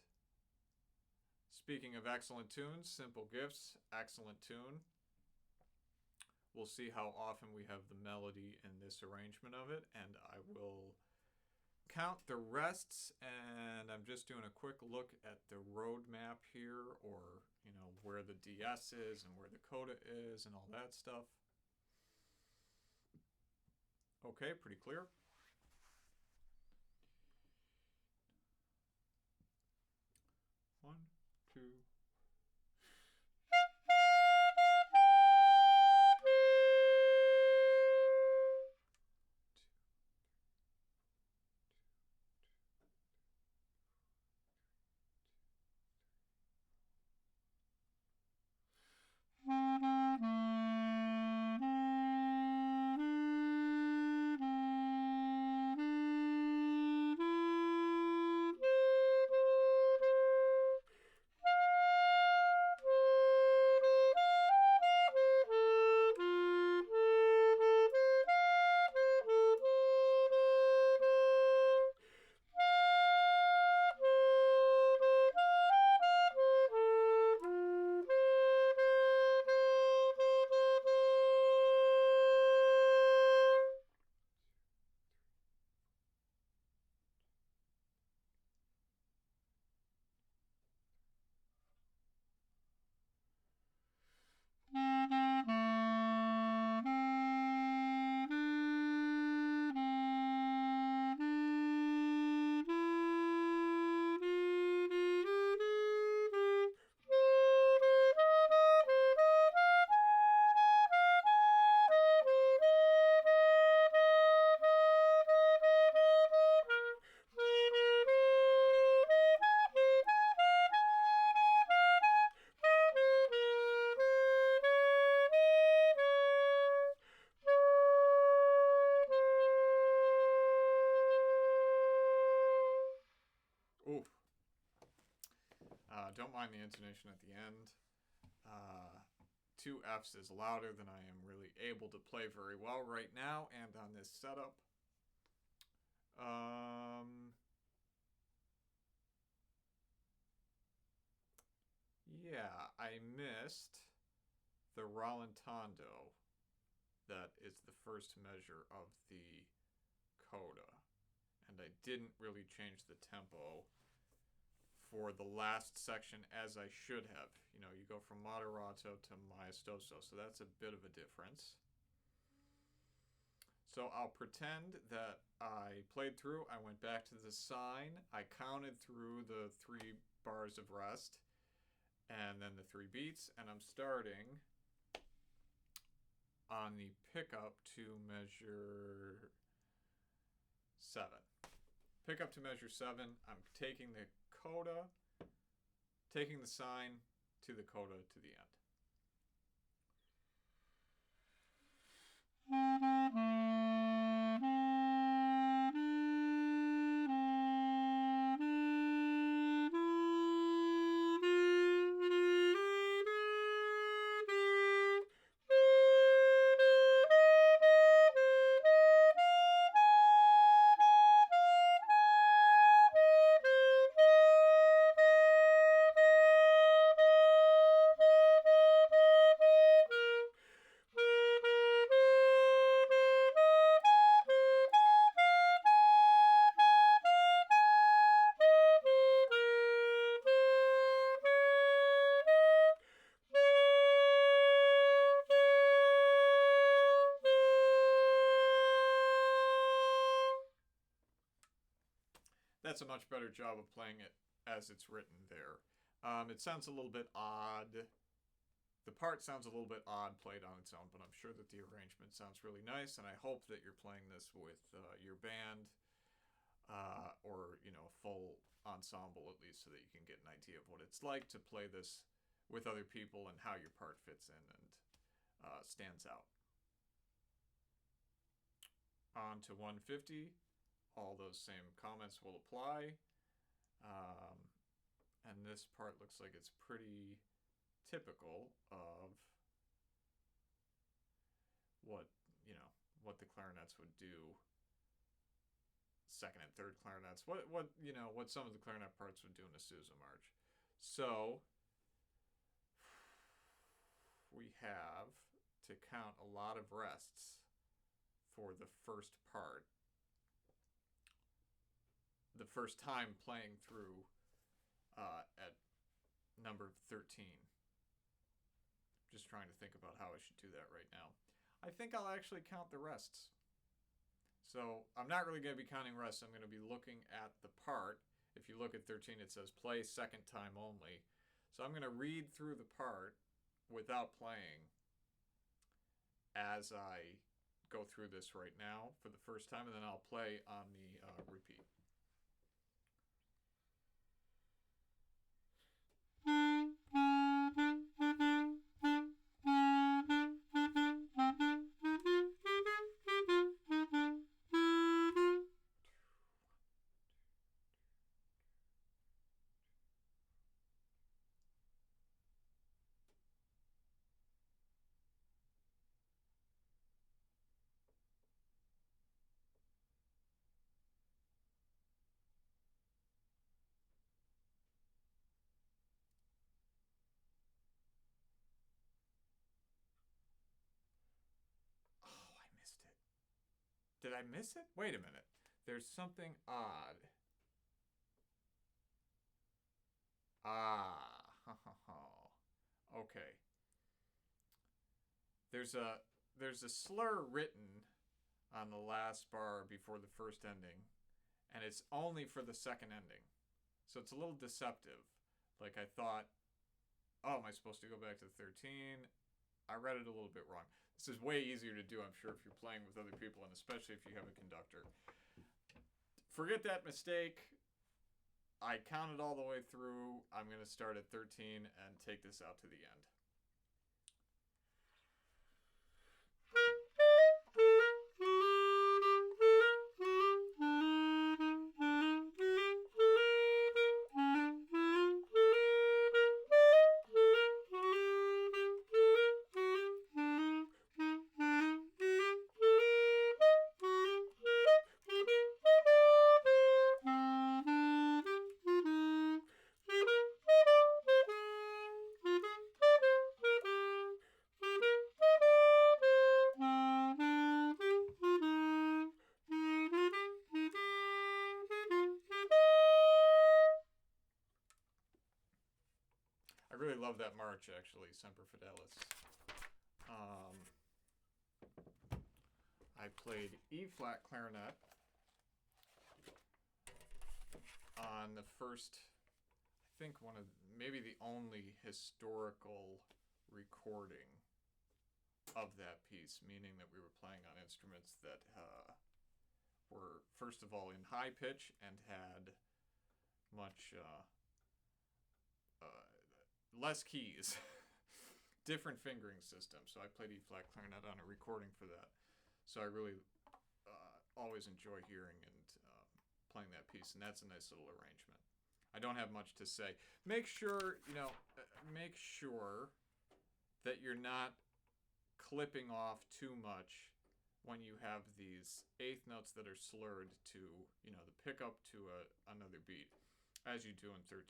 speaking of excellent tunes, Simple Gifts, excellent tune. We'll see how often we have the melody in this arrangement of it, and I will count the rests, and I'm just doing a quick look at the road map here, or, you know, where the DS is and where the Coda is and all that stuff. Okay, pretty clear. One, two. Oof. Don't mind the intonation at the end. Two Fs is louder than I am really able to play very well right now and on this setup. Yeah, I missed the rallentando. That is the first measure of the Coda. And I didn't really change the tempo for the last section as I should have. You know, you go from moderato to maestoso, so that's a bit of a difference. So I'll pretend that I played through, I went back to the sign, I counted through the 3 bars of rest, and then the 3 beats, and I'm starting on the pickup to measure 7. Pickup to measure 7, I'm taking the Coda, taking the sign to the Coda to the end. That's a much better job of playing it as it's written there. It sounds a little bit odd The part sounds a little bit odd played on its own, but I'm sure that the arrangement sounds really nice, and I hope that you're playing this with your band or a full ensemble at least, so that you can get an idea of what it's like to play this with other people and how your part fits in and stands out. On to 150. All those same comments will apply. And this part looks like it's pretty typical of what the clarinets would do. Second and third clarinets. What some of the clarinet parts would do in a Sousa march. So we have to count a lot of rests for the first part. The first time playing through at number 13. Just trying to think about how I should do that right now. I think I'll actually count the rests. So I'm not really going to be counting rests. I'm going to be looking at the part. If you look at 13, it says play second time only. So I'm going to read through the part without playing as I go through this right now for the first time, and then I'll play on the repeat. Did I miss it? Wait a minute. There's something odd. Okay. There's a slur written on the last bar before the first ending, and it's only for the second ending. So it's a little deceptive. Like I thought, oh, am I supposed to go back to 13? I read it a little bit wrong. This is way easier to do, I'm sure, if you're playing with other people, and especially if you have a conductor. Forget that mistake. I counted all the way through. I'm going to start at 13 and take this out to the end. I really love that march, actually, Semper Fidelis. I played E-flat clarinet on the first, I think maybe the only historical recording of that piece, meaning that we were playing on instruments that were, first of all, in high pitch and had much less keys, different fingering system. So I played E-flat clarinet on a recording for that. So I really always enjoy hearing and playing that piece, and that's a nice little arrangement. I don't have much to say. Make sure that you're not clipping off too much when you have these eighth notes that are slurred to, the pickup to another beat, as you do in 13.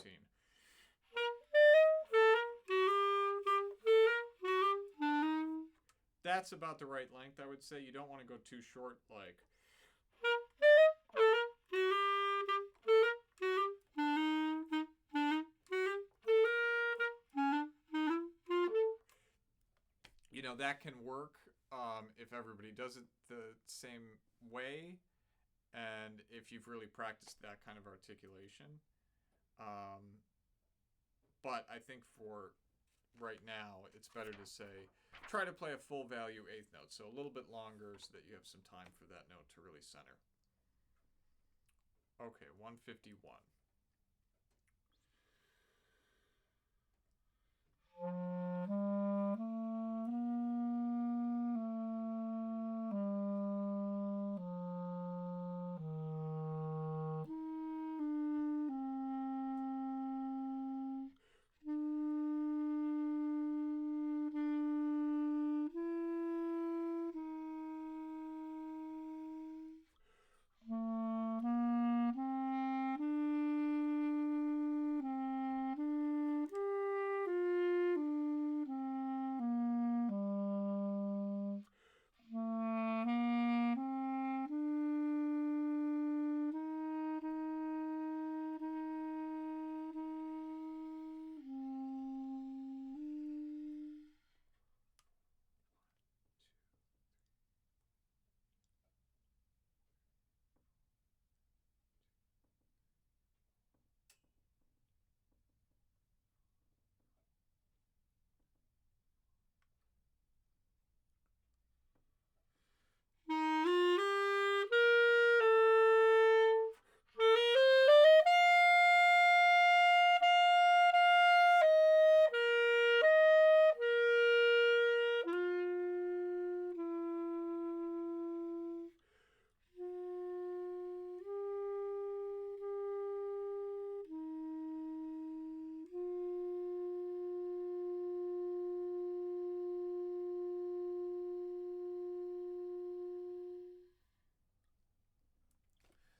That's about the right length, I would say. You don't want to go too short, like... that can work if everybody does it the same way, and if you've really practiced that kind of articulation. But I think for right now, it's better to say, try to play a full value eighth note. So a little bit longer so that you have some time for that note to really center. Okay, 151.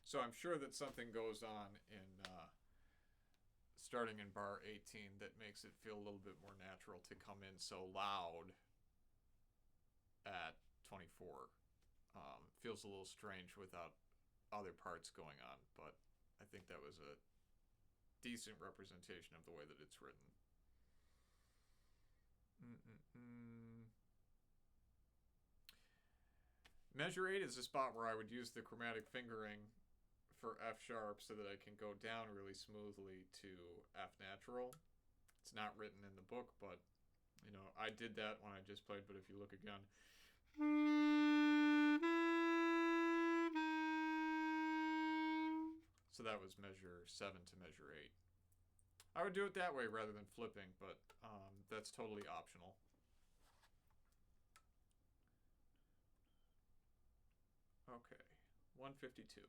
So I'm sure that something goes on in starting in bar 18 that makes it feel a little bit more natural to come in so loud at 24. Feels a little strange without other parts going on, but I think that was a decent representation of the way that it's written. Measure 8 is a spot where I would use the chromatic fingering for F sharp so that I can go down really smoothly to F natural. It's not written in the book, but you know, I did that when I just played, but if you look again. So that was measure 7 to measure 8. I would do it that way rather than flipping, but that's totally optional. Okay, 152.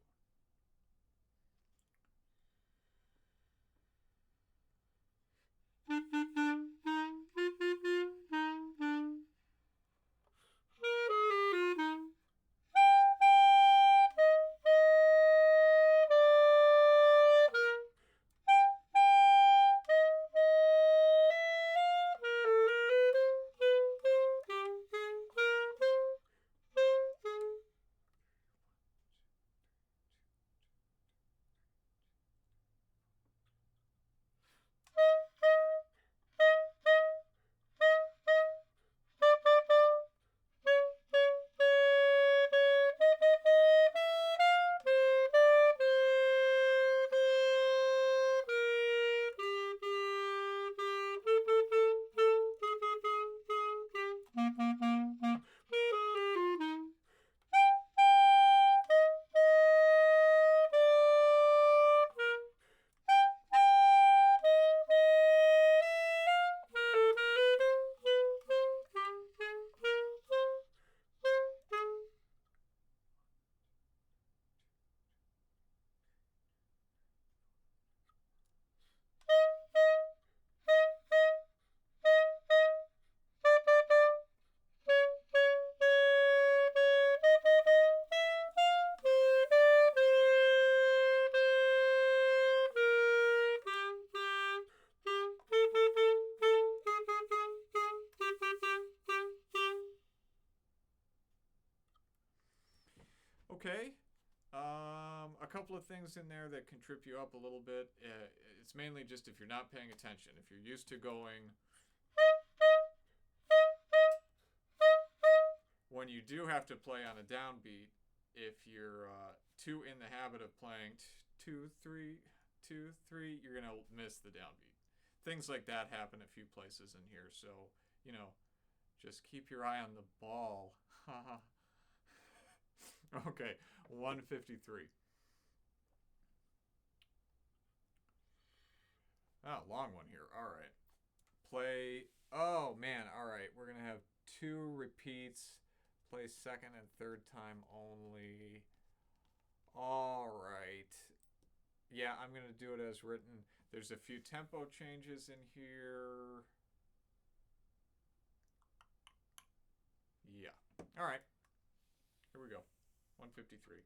Okay. A couple of things in there that can trip you up a little bit. It's mainly just if you're not paying attention. If you're used to going, when you do have to play on a downbeat, if you're too in the habit of playing 2 3 2 3, you're gonna miss the downbeat. things like that happen a few places in here. So, you know, just keep your eye on the ball. Okay, 153. Oh, long one here. All right. Play. Oh, man. All right. We're going to have 2 repeats. Play second and third time only. All right. Yeah, I'm going to do it as written. There's a few tempo changes in here. Yeah. All right. Here we go. 153.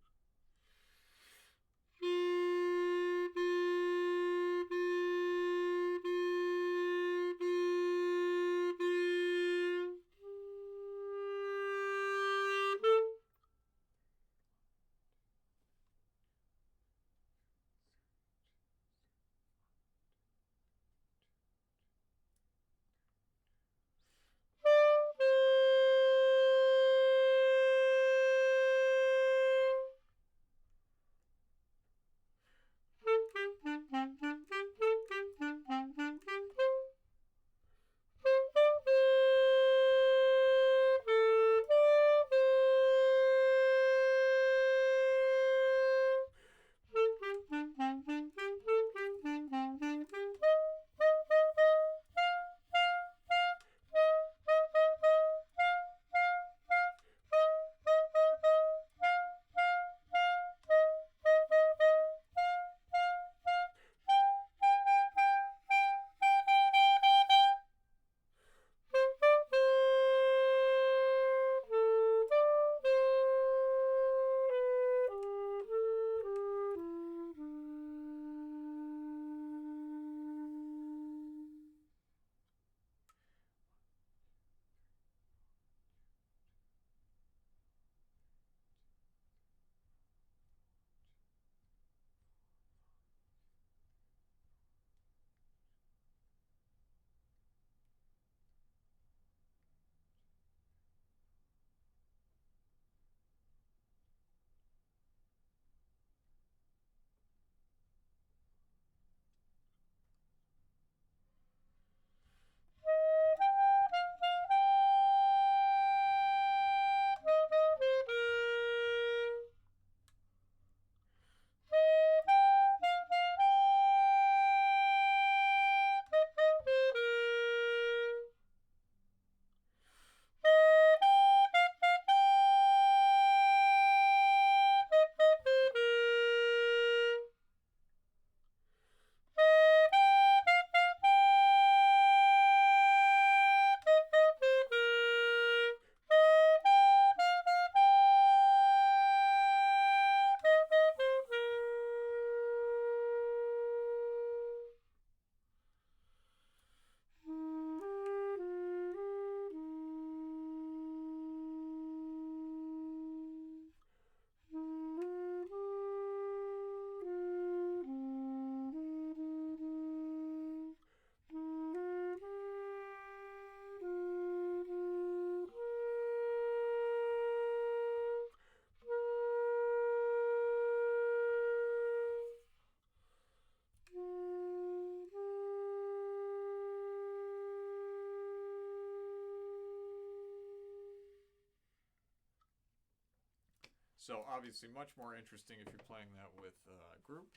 So obviously much more interesting if you're playing that with a group.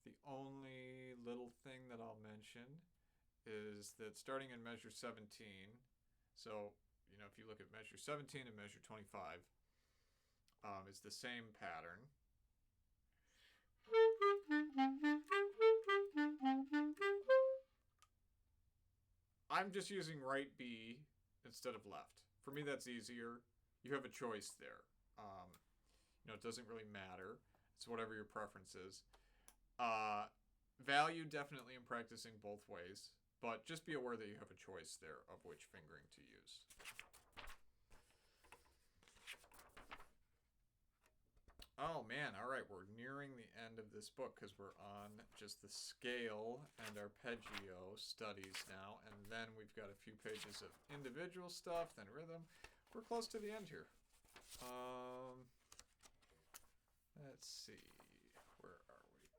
The only little thing that I'll mention is that starting in measure 17, so, you know, if you look at measure 17 and measure 25, it's the same pattern. I'm just using right B instead of left. For me, that's easier. You have a choice there. You know, it doesn't really matter. It's whatever your preference is. Value definitely in practicing both ways, but just be aware that you have a choice there of which fingering to use. Oh man, all right, we're nearing the end of this book because we're on just the scale and arpeggio studies now, and then we've got a few pages of individual stuff, then rhythm. We're close to the end here. Let's see, where are we?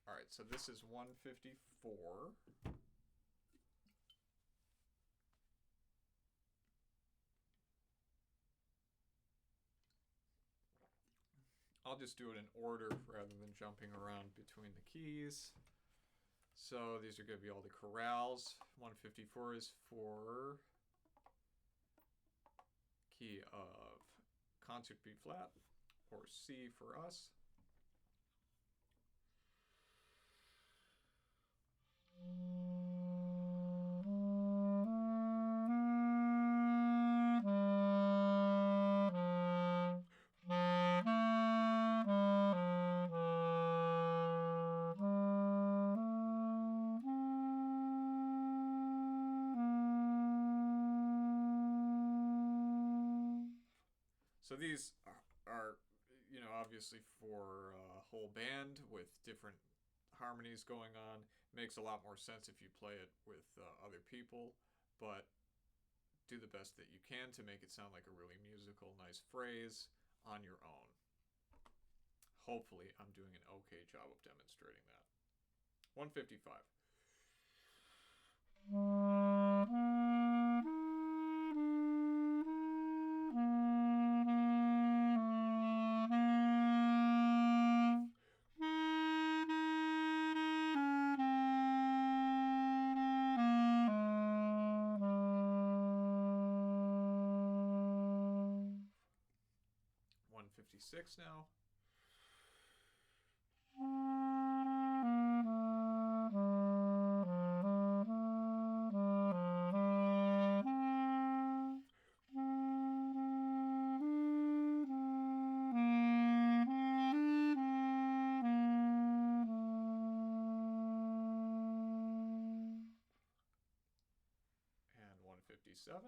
All right, right, so this is 154. I'll just do it in order rather than jumping around between the keys. So these are going to be all the chorales. 154 is for key of concert B flat, or C for us. So these are, you know, obviously for a whole band with different harmonies going on. Makes a lot more sense if you play it with other people, but do the best that you can to make it sound like a really musical, nice phrase on your own. Hopefully, I'm doing an okay job of demonstrating that. 155. Six now. And 157.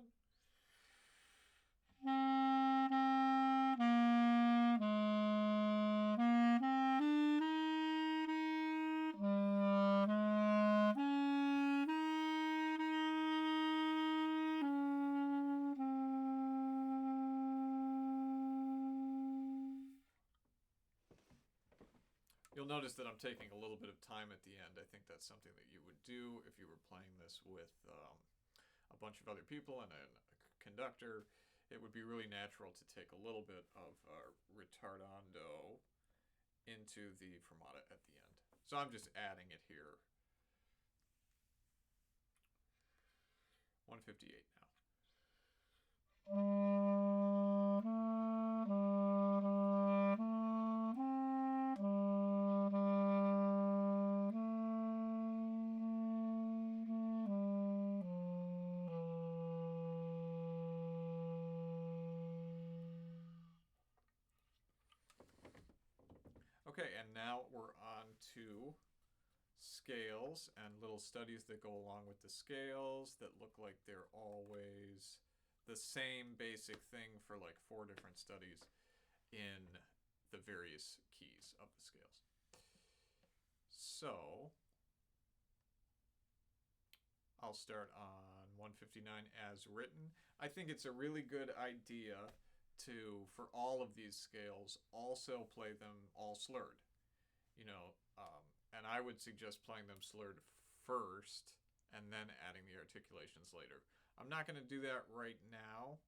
You'll notice that I'm taking a little bit of time at the end. I think that's something that you would do if you were playing this with a bunch of other people and a conductor. It would be really natural to take a little bit of ritardando into the fermata at the end. So I'm just adding it here. 158 now. Okay, and now we're on to scales and little studies that go along with the scales that look like they're always the same basic thing for like 4 different studies in the various keys of the scales. So I'll start on 159 as written. I think it's a really good idea to, for all of these scales, also play them all slurred. You know, and I would suggest playing them slurred first and then adding the articulations later. I'm not going to do that right now.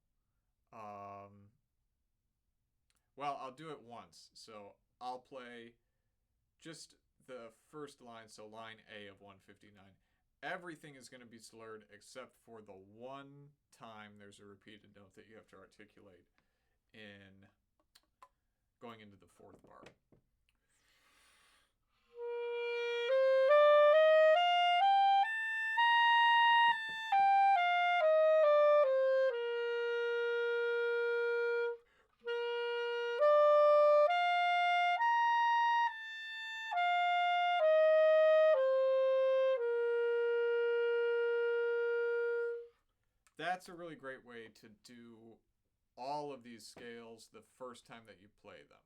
Well, I'll do it once. So I'll play just the first line, so line A of 159. Everything is going to be slurred except for the one time there's a repeated note that you have to articulate in going into the 4th bar. That's a really great way to do all of these scales the first time that you play them.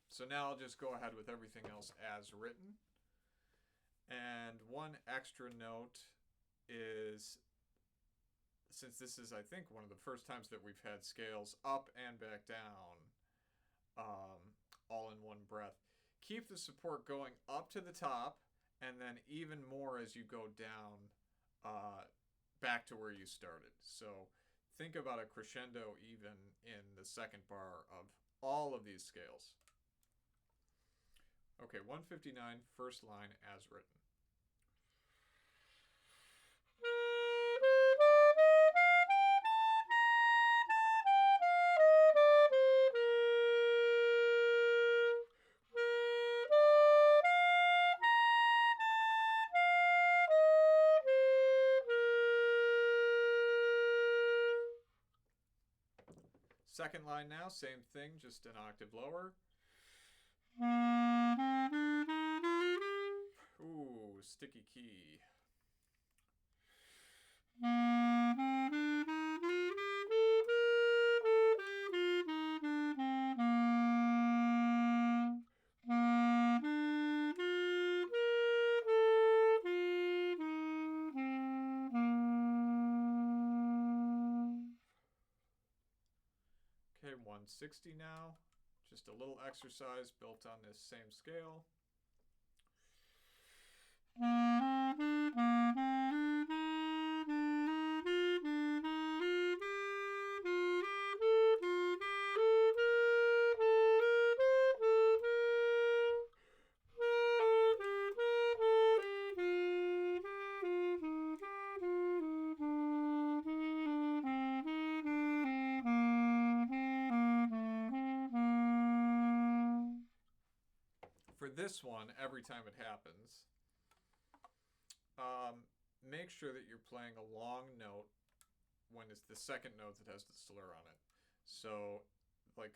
So now I'll just go ahead with everything else as written. And one extra note is, since this is, I think, one of the first times that we've had scales up and back down all in one breath, keep the support going up to the top, and then even more as you go down back to where you started. So think about a crescendo even in the second bar of all of these scales. Okay, 159, first line as written. Second line now, same thing, just an octave lower. Ooh, sticky key. Okay, 160 now. Just a little exercise built on this same scale. For this one, every time it happens, make sure that you're playing a long note when it's the second note that has the slur on it. So, like,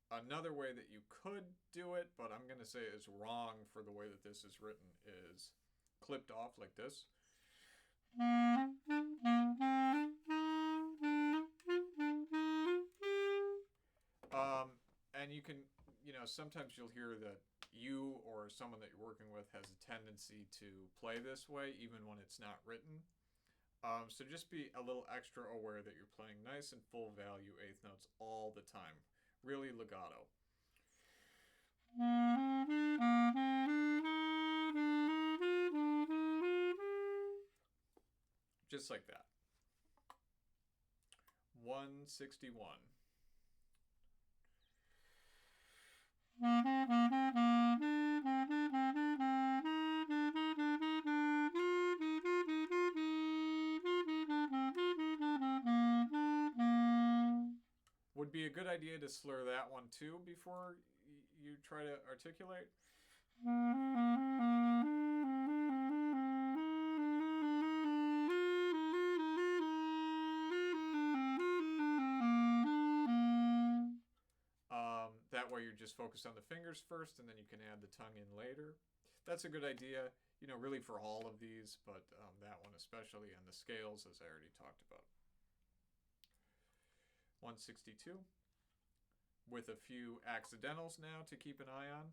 another way that you could do it, but I'm going to say is wrong for the way that this is written, is clipped off like this. And you can, sometimes you'll hear that you or someone that you're working with has a tendency to play this way even when it's not written. So just be a little extra aware that you're playing nice and full value eighth notes all the time. Really legato. Just like that. 161. Would be a good idea to slur that one too before you try to articulate. That way you're just focused on the fingers first, and then you can add the tongue in later. That's a good idea, really for all of these, but that one especially, and the scales, as I already talked about. 162, with a few accidentals now to keep an eye on.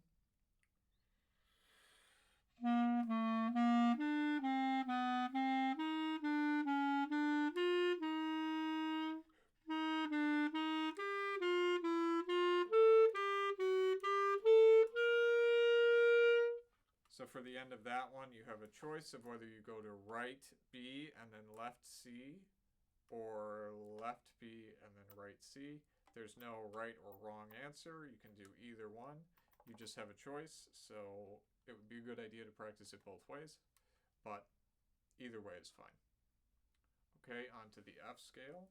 So for the end of that one, you have a choice of whether you go to right B and then left C, or left B and then right C. There's no right or wrong answer. You can do either one. You just have a choice, so it would be a good idea to practice it both ways, but either way is fine. Okay, on to the F scale.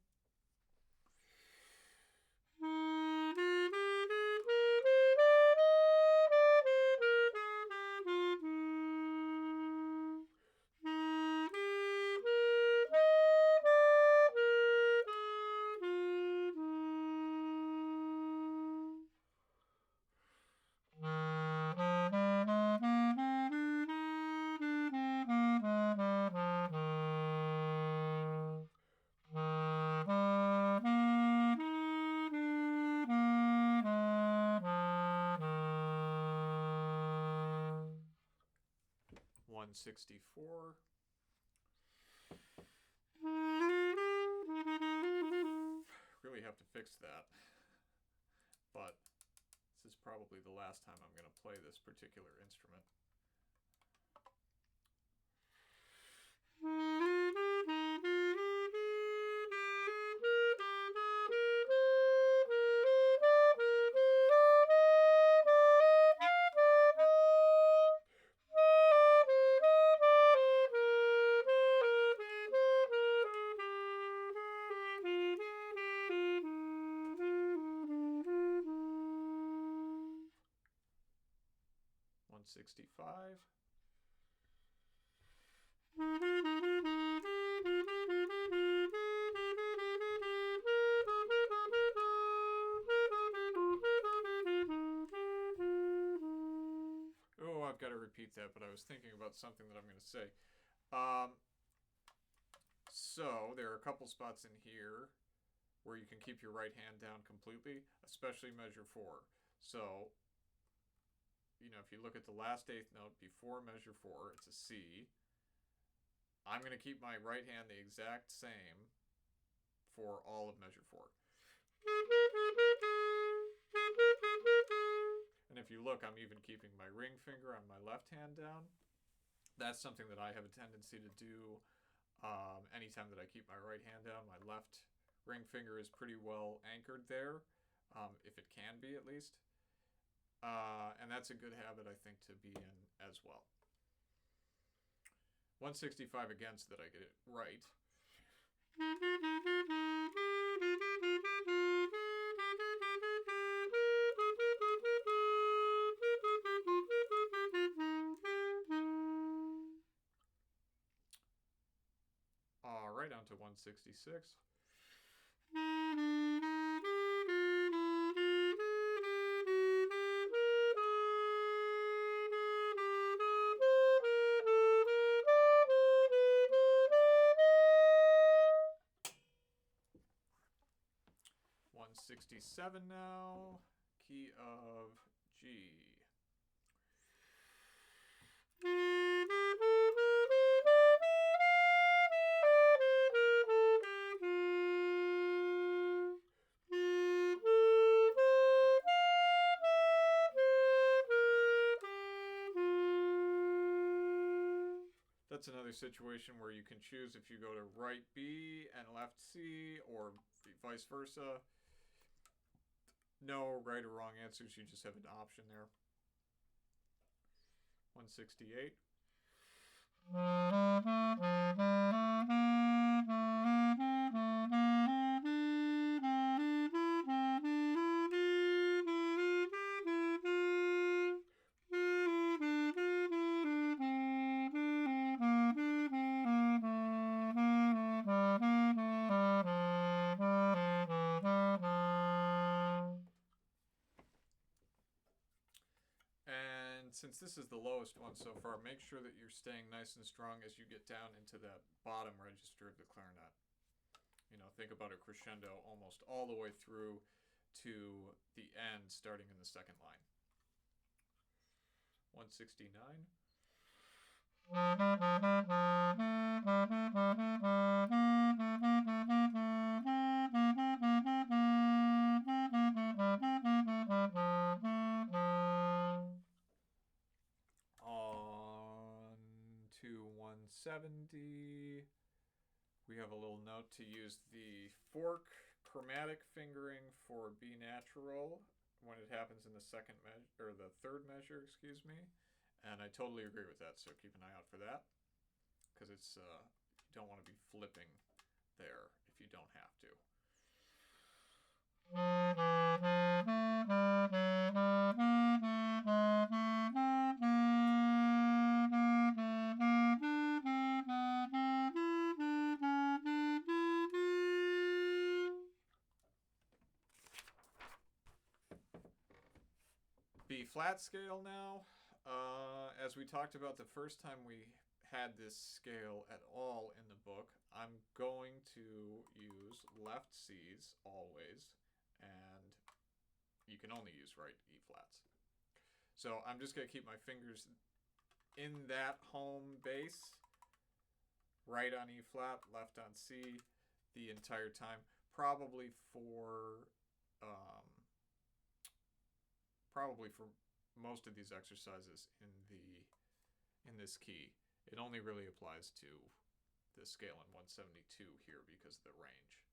.64. Really have to fix that, but this is probably the last time I'm going to play this particular instrument. $165. Oh, I've got to repeat that, but I was thinking about something that I'm going to say. So there are a couple spots in here where you can keep your right hand down completely, especially measure 4. So, you know, if you look at the last eighth note before measure 4, it's a C. I'm going to keep my right hand the exact same for all of measure 4. And if you look, I'm even keeping my ring finger on my left hand down. That's something that I have a tendency to do anytime that I keep my right hand down. My left ring finger is pretty well anchored there, if it can be at least. And that's a good habit, I think, to be in as well. 165 again so that I get it right. All right, on to 166. $167 now, key of G. That's another situation where you can choose if you go to right B and left C, or vice versa. No right or wrong answers, you just have an option there. 168. Since this is the lowest one so far, make sure that you're staying nice and strong as you get down into that bottom register of the clarinet. You know, think about a crescendo almost all the way through to the end, starting in the second line. 169. On to 170. We have a little note to use the fork chromatic fingering for B natural when it happens in the second measure, or the third measure, excuse me. And I totally agree with that, so keep an eye out for that, because it's you don't want to be flipping there if you don't have to. B flat scale now. As we talked about the first time we had this scale at all in the book, I'm going to use left C's always, and you can only use right E flats. So I'm just going to keep my fingers in that home base, right on E flat, left on C the entire time, probably for probably for most of these exercises in this key. It only really applies to the scale in 172 here because of the range.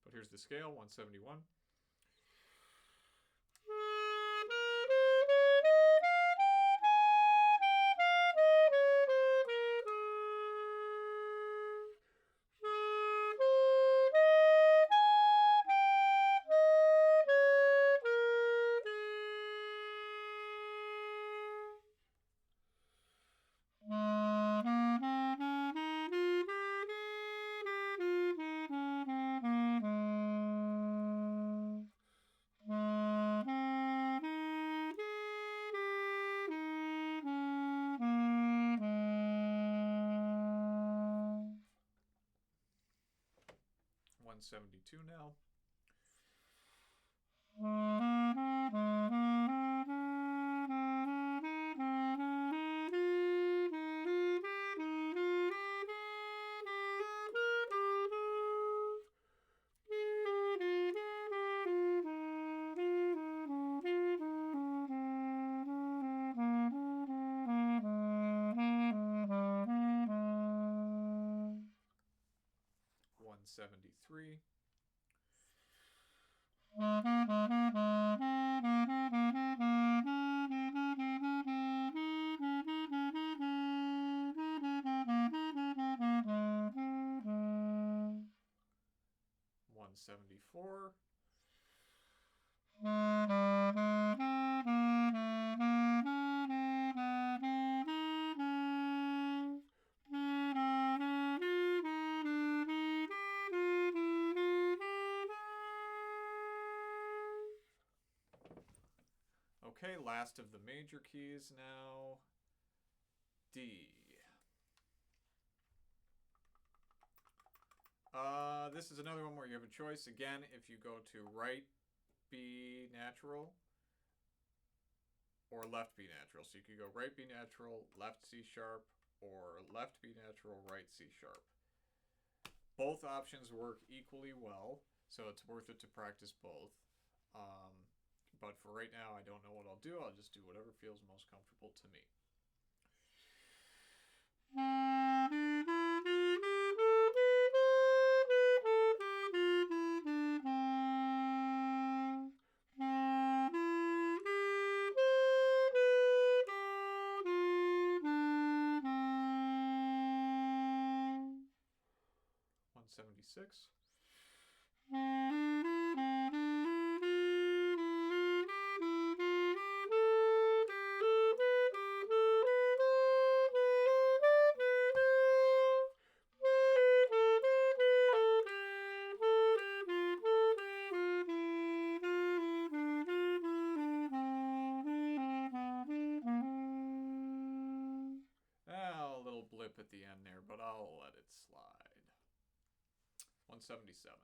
But here's the scale, 171. .72 now. .73. .74. Okay, last of the major keys now. D. This is another one where you have a choice. Again, if you go to right B natural or left B natural. So you could go right B natural, left C sharp, or left B natural, right C sharp. Both options work equally well, so it's worth it to practice both. But for right now, I don't know what I'll do. I'll just do whatever feels most comfortable to me. .76. A little blip at the end there, but I'll let it slide. 177.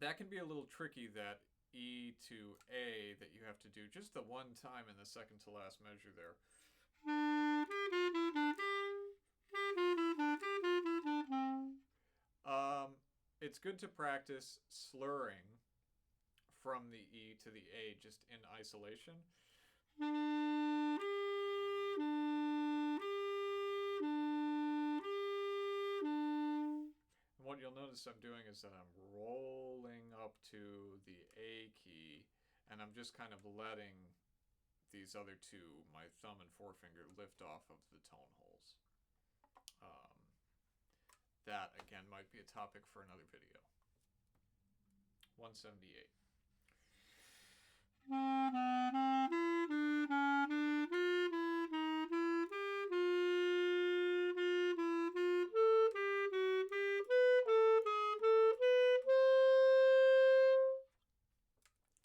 That can be a little tricky, that E to A that you have to do just the one time in the second to last measure there. It's good to practice slurring from the E to the A just in isolation. And what you'll notice I'm doing is that I'm rolling up to the A key, and I'm just kind of letting these other two, my thumb and forefinger, lift off of the tone holes. That, again, might be a topic for another video. 178.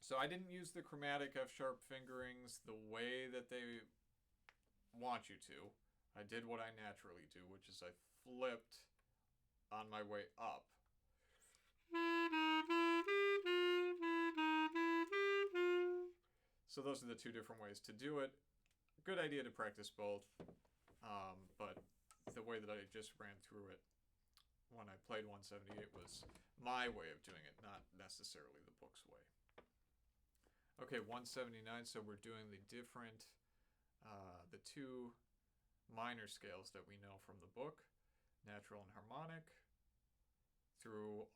So I didn't use the chromatic F sharp fingerings the way that they want you to. I did what I naturally do, which is I flipped on my way up. So those are the two different ways to do it. Good idea to practice both, but the way that I just ran through it when I played 178 was my way of doing it, not necessarily the book's way. Okay, 179, so we're doing the two minor scales that we know from the book, natural and harmonic, through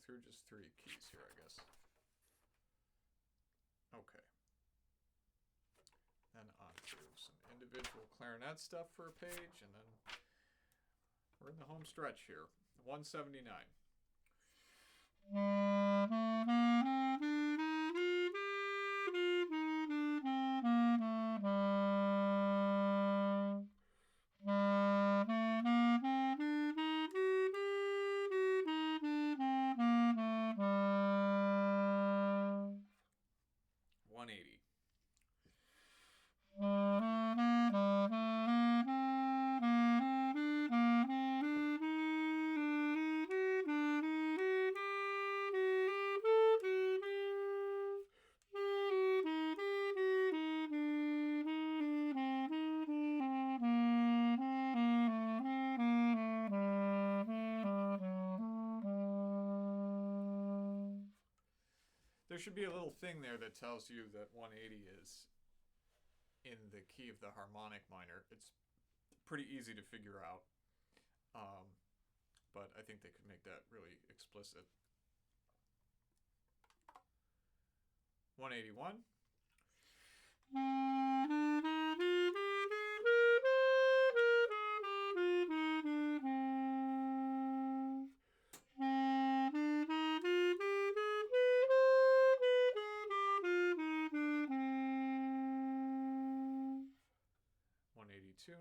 through just 3 keys here, I guess. Okay. Then on to some individual clarinet stuff for a page, and then we're in the home stretch here. 179. There should be a little thing there that tells you that 180 is in the key of the harmonic minor. It's pretty easy to figure out, but I think they could make that really explicit. 181.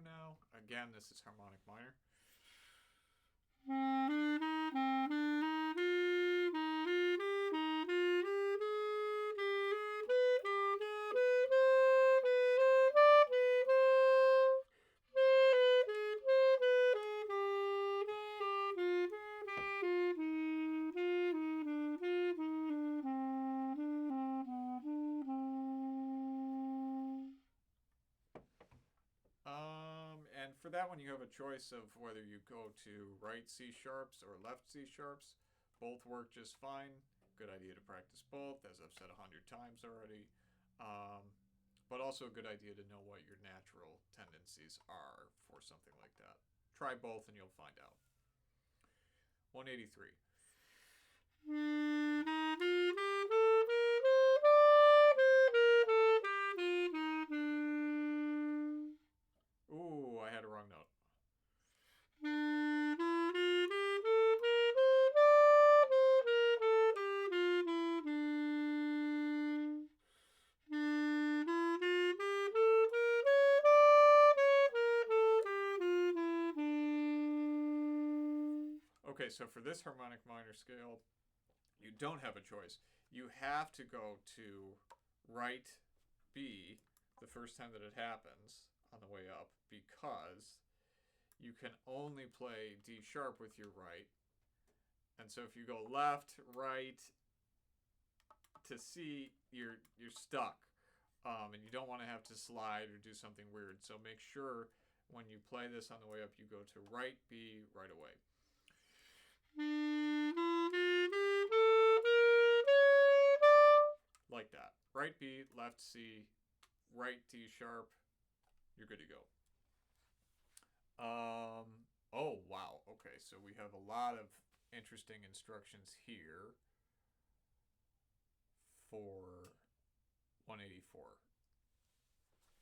Now. Again, this is harmonic minor. And for that one, you have a choice of whether you go to right C sharps or left C sharps. Both work just fine. Good idea to practice both, as I've said 100 times already. But also a good idea to know what your natural tendencies are for something like that. Try both and you'll find out. 183. Ooh, I had a wrong note. Okay, so for this harmonic minor scale, you don't have a choice. You have to go to right B the first time that it happens on the way up, because you can only play D sharp with your right. And so if you go left, right to C, you're stuck. And you don't want to have to slide or do something weird. So make sure when you play this on the way up, you go to right B right away. Like that. Right B, left C, right D sharp. You're good to go. Oh, wow. Okay, so we have a lot of interesting instructions here for 184.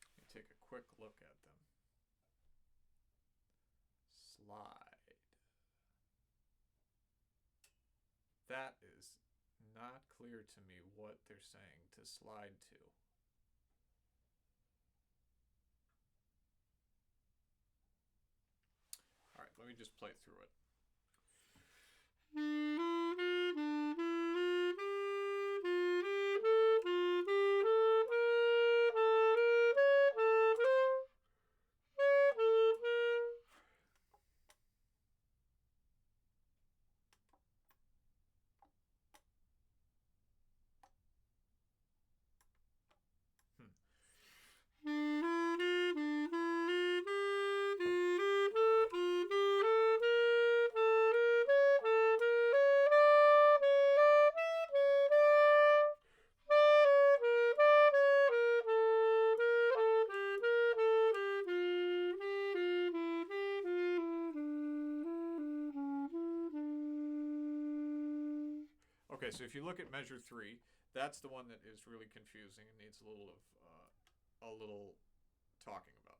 Let me take a quick look at them. Slide. That is not clear to me what they're saying to slide to. All right, let me just play through it. Okay, so if you look at measure 3, that's the one that is really confusing and needs a little talking about.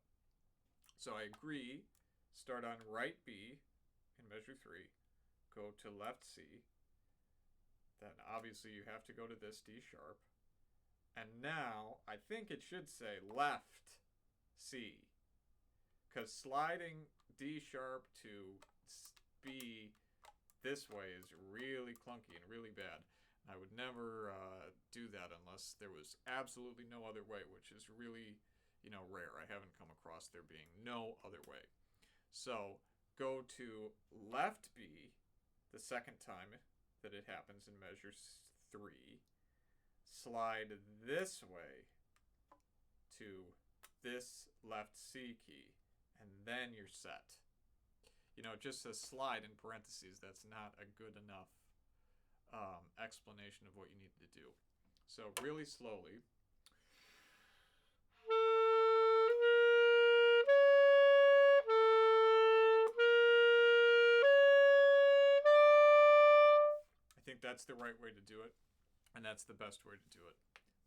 So I agree, start on right B in measure 3, go to left C, then obviously you have to go to this D sharp, and now I think it should say left C, because sliding D sharp to B this way is really clunky and really bad. I would never do that unless there was absolutely no other way, which is really, rare. I haven't come across there being no other way. So go to left B the second time that it happens in measure 3. Slide this way to this left C key, and then you're set. It just says slide in parentheses. That's not a good enough explanation of what you need to do. So really slowly. I think that's the right way to do it, and that's the best way to do it.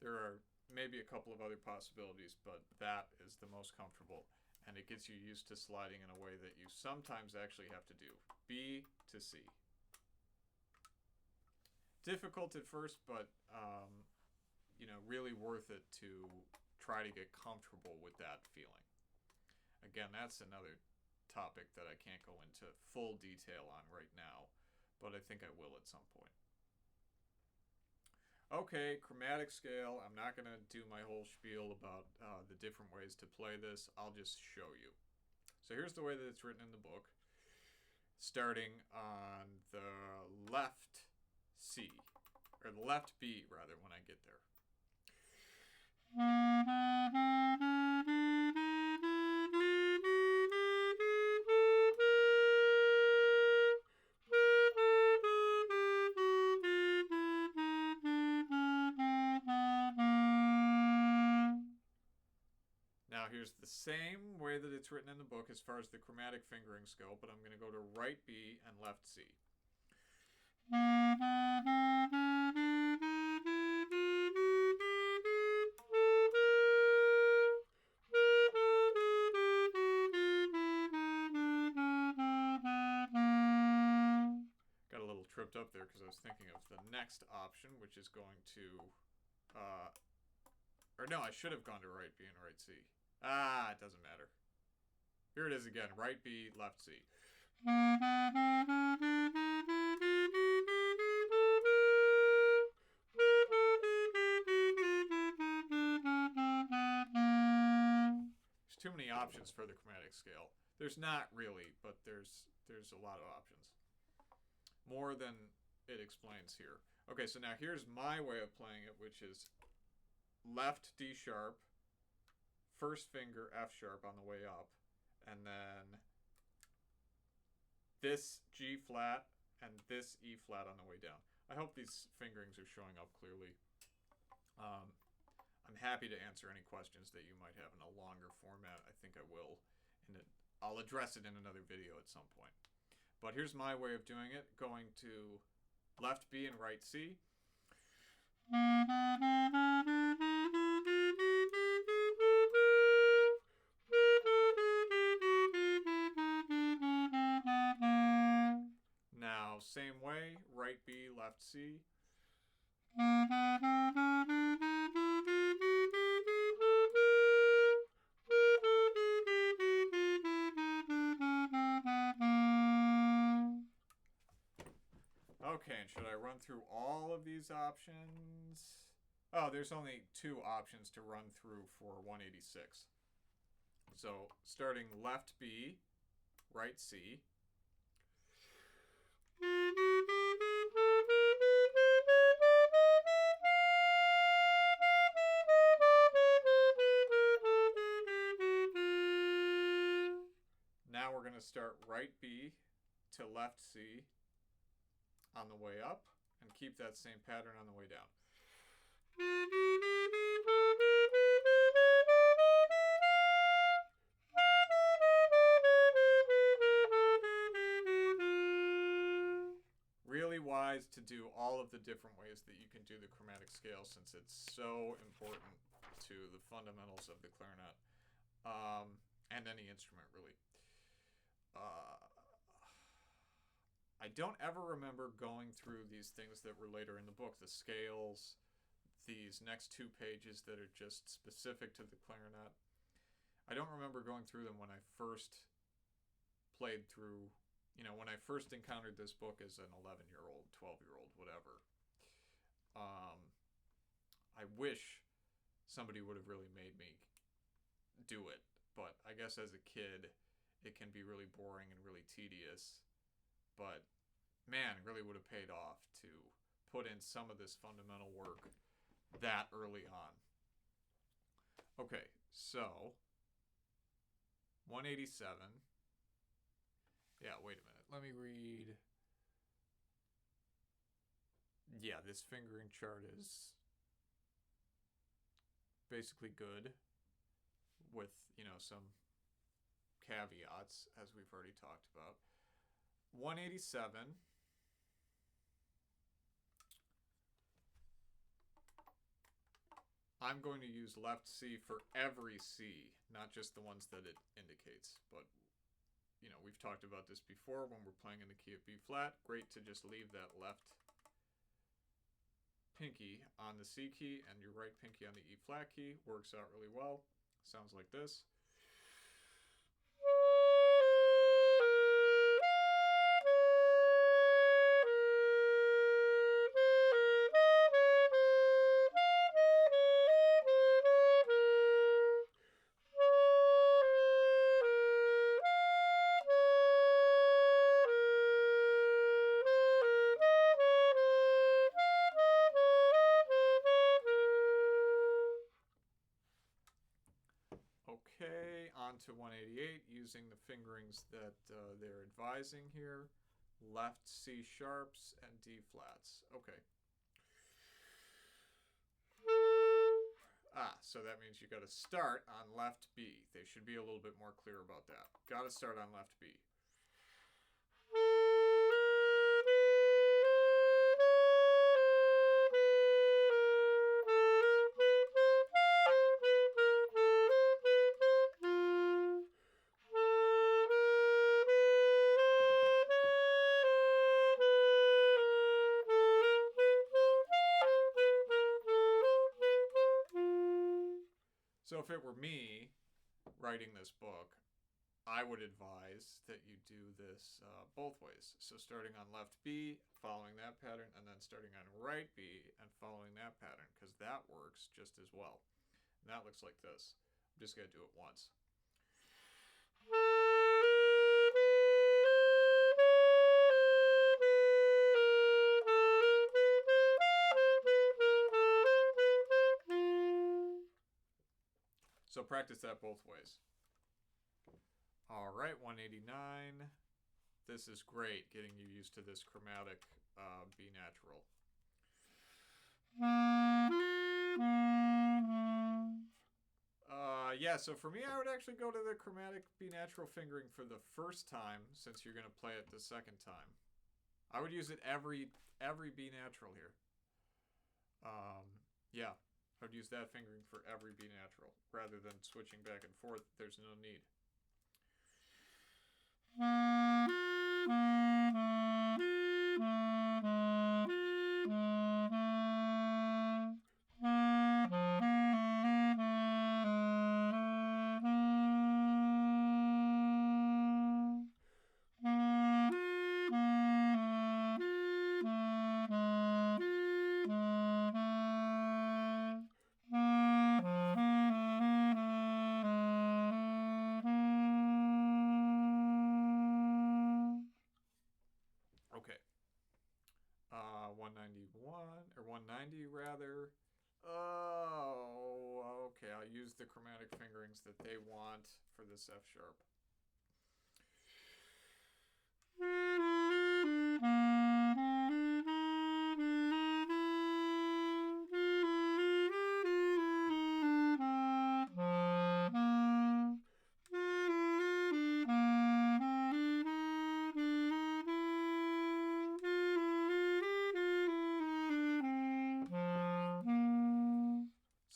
There are maybe a couple of other possibilities, but that is the most comfortable, and it gets you used to sliding in a way that you sometimes actually have to do. B to C. Difficult at first, but really worth it to try to get comfortable with that feeling. Again, that's another topic that I can't go into full detail on right now, but I think I will at some point. Okay, chromatic scale. I'm not going to do my whole spiel about the different ways to play this. I'll just show you. So here's the way that it's written in the book, starting on the left C, or the left B, rather, when I get there. Now here's the same way that it's written in the book as far as the chromatic fingerings go, but I'm going to go to right B and left C. Got a little tripped up there because I was thinking of the next option, which is going to, or no, I should have gone to right B and right C. It doesn't matter. Here it is again, right B, left C. There's too many options for the chromatic scale. There's not really, but there's a lot of options. More than it explains here. Okay, so now here's my way of playing it, which is left D sharp, first finger F sharp on the way up, and then this G flat and this E flat on the way down. I hope these fingerings are showing up clearly. I'm happy to answer any questions that you might have in a longer format. I think I will, and I'll address it in another video at some point. But here's my way of doing it, going to left B and right C. Now, same way, right B, left C. Okay, and should I run through all of these options? Oh, there's only 2 options to run through for 186. So, starting left B, right C. Now we're going to start right B to left C on the way up, and keep that same pattern on the way down. Really wise to do all of the different ways that you can do the chromatic scale, since it's so important to the fundamentals of the clarinet, and any instrument really. I don't ever remember going through these things that were later in the book, the scales, these next 2 pages that are just specific to the clarinet. I don't remember going through them when I first played through, when I first encountered this book as an 11-year-old, 12-year-old, whatever. I wish somebody would have really made me do it, but I guess as a kid, it can be really boring and really tedious. But man, it really would have paid off to put in some of this fundamental work that early on. Okay, so 187. Yeah, wait a minute. Let me read. Yeah, this fingering chart is basically good with, some caveats, as we've already talked about. 187. I'm going to use left C for every C, not just the ones that it indicates. But, we've talked about this before when we're playing in the key of B flat. Great to just leave that left pinky on the C key and your right pinky on the E flat key. Works out really well. Sounds like this. Okay, on to 188, using the fingerings that they're advising here. Left C sharps and D flats. Okay. So that means you got to start on left B. They should be a little bit more clear about that. Got to start on left B. So if it were me writing this book, I would advise that you do this both ways. So starting on left B, following that pattern, and then starting on right B and following that pattern, because that works just as well. And that looks like this. I'm just going to do it once. So practice that both ways. All right, 189. This is great, getting you used to this chromatic B natural. Yeah, so for me, I would actually go to the chromatic B natural fingering for the first time, since you're going to play it the second time. I would use it every B natural here. Yeah. I would use that fingering for every B natural rather than switching back and forth. There's no need. Okay. 191, or 190 rather. Oh, okay. I'll use the chromatic fingerings that they want for this F sharp.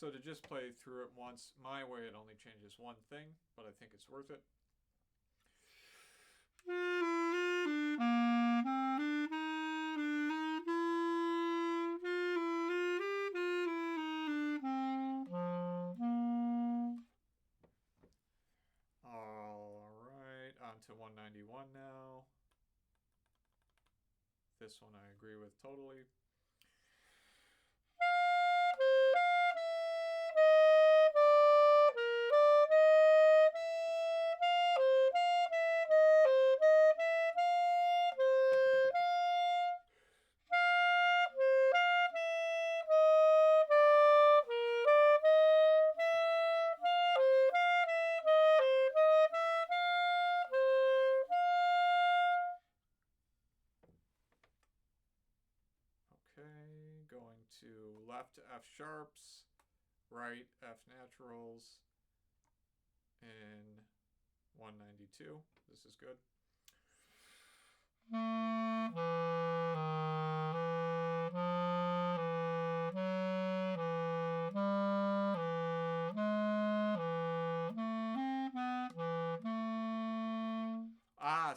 So to just play through it once my way, it only changes one thing, but I think it's worth it. Alright, on to 191 now. This one I agree with totally. Going to left F sharps, right F naturals in 192. This is good.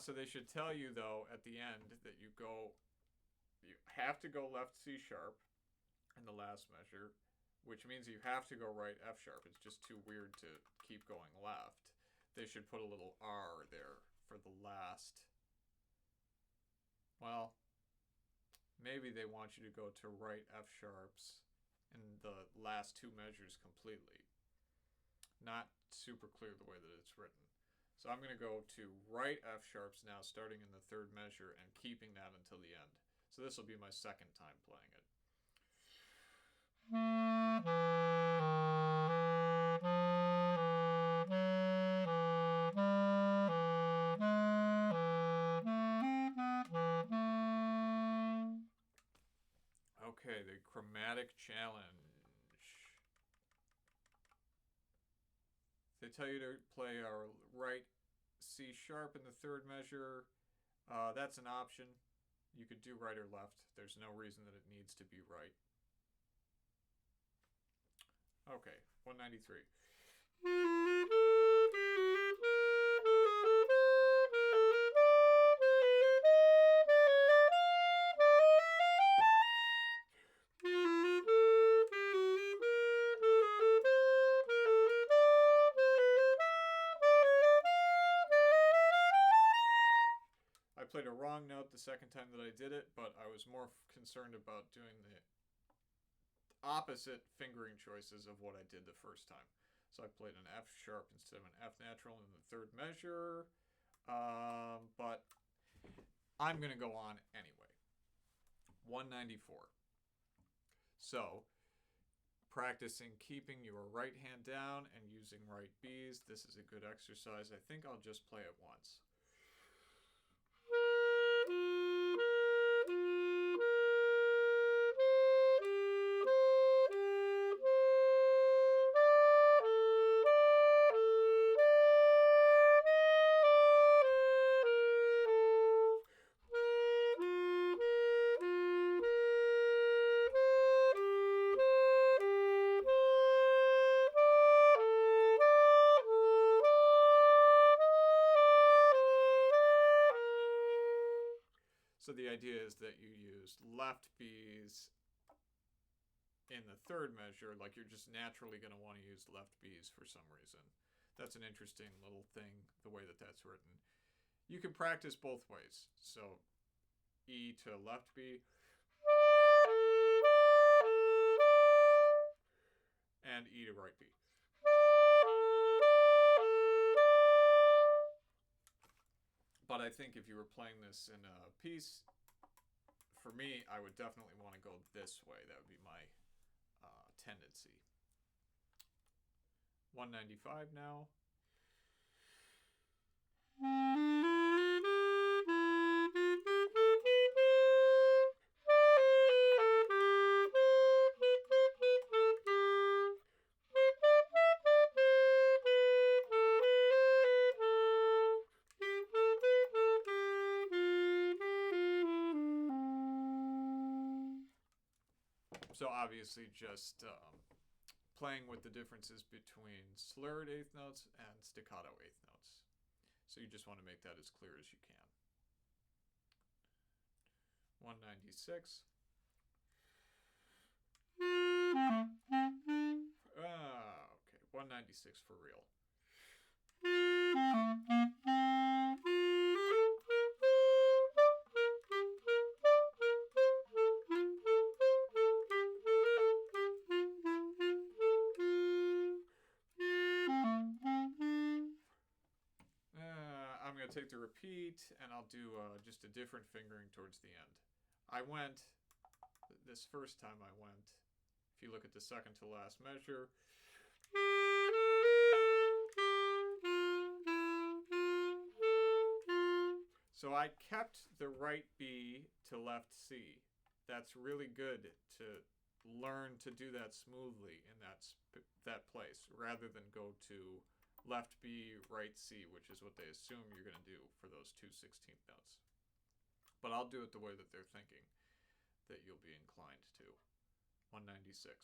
So they should tell you though at the end that you have to go left C sharp in the last measure, which means you have to go right F sharp. It's just too weird to keep going left. They should put a little R there for the last. Well, maybe they want you to go to right F sharps in the last two measures completely. Not super clear the way that it's written. So I'm going to go to right F sharps now, starting in the third measure and keeping that until the end. So this will be my second time playing it. Okay, the Chromatic Challenge. They tell you to play our right C sharp in the third measure. That's an option. You could do right or left. There's no reason that it needs to be right. Okay, 193. I played a wrong note the second time that I did it, but I was more concerned about doing the opposite fingering choices of what I did the first time. So I played an F sharp instead of an F natural in the third measure, but I'm going to go on anyway. 194. So practicing keeping your right hand down and using right Bs. This is a good exercise. I think I'll just play it once. So the idea is that you use left Bs in the third measure, like you're just naturally going to want to use left Bs for some reason. That's an interesting little thing, the way that that's written. You can practice both ways. So E to left B and E to right B. But I think if you were playing this in a piece, for me, I would definitely want to go this way. That would be my tendency. 195 now. So obviously just playing with the differences between slurred eighth notes and staccato eighth notes. So you just want to make that as clear as you can. 196. Okay, 196 for real. I'm going to take the repeat, and I'll do just a different fingering towards the end. I went, this first time I went, if you look at the second to last measure, so I kept the right B to left C. That's really good to learn to do that smoothly in that place, rather than go to left B, right C, which is what they assume you're going to do for those two 16th notes. But I'll do it the way that they're thinking that you'll be inclined to. 196.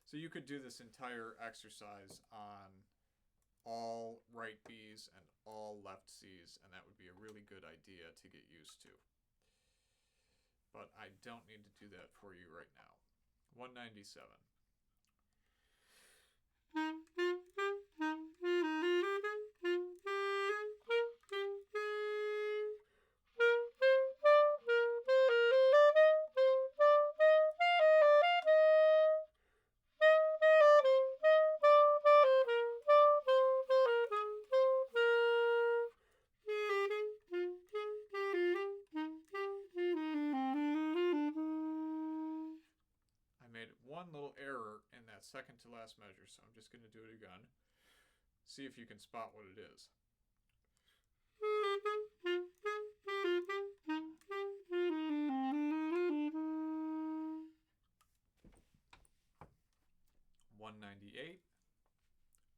So you could do this entire exercise on all right Bs and all left Cs, and that would be a really good idea to get used to. But I don't need to do that for you right now. 197. One little error in that second to last measure, so I'm just going to do it again. See if you can spot what it is. .198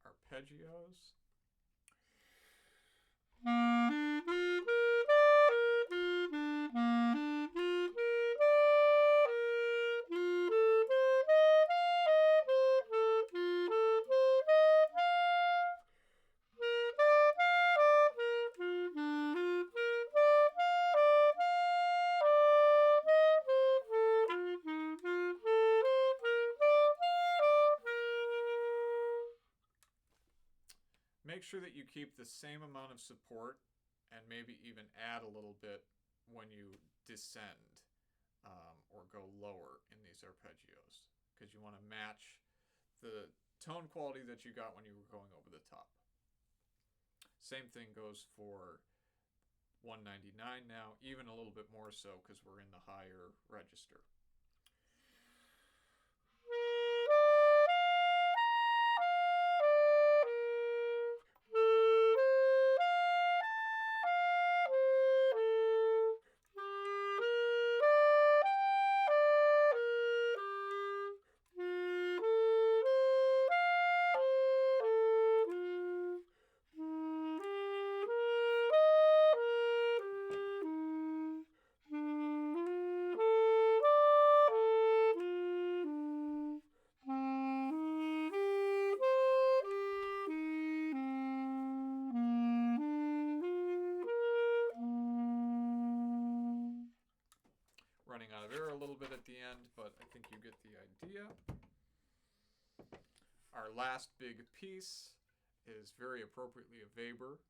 arpeggios. Make sure that you keep the same amount of support and maybe even add a little bit when you descend or go lower in these arpeggios, because you want to match the tone quality that you got when you were going over the top. Same thing goes for 199 now, even a little bit more so because we're in the higher register. Running out of air a little bit at the end, but I think you get the idea. Our last big piece is very appropriately a Weber.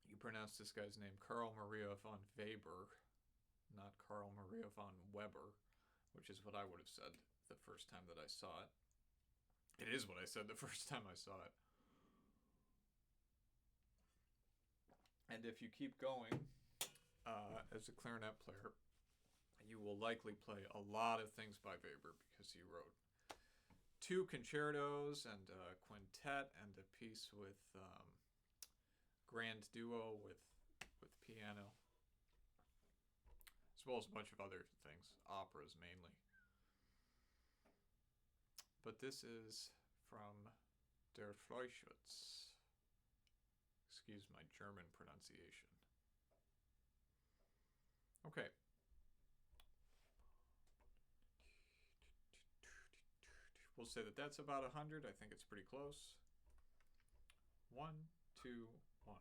You pronounce this guy's name Carl Maria von Weber, not Carl Maria von Weber, which is what I would have said the first time that I saw it. It is what I said the first time I saw it. And if you keep going as a clarinet player, you will likely play a lot of things by Weber, because he wrote 2 concertos and a quintet and a piece with grand duo with piano, as well as a bunch of other things, operas mainly. but this is from Der Fleischwitz. Excuse my German pronunciation. Okay. We'll say that that's about 100. I think it's pretty close. 1, 2, 1.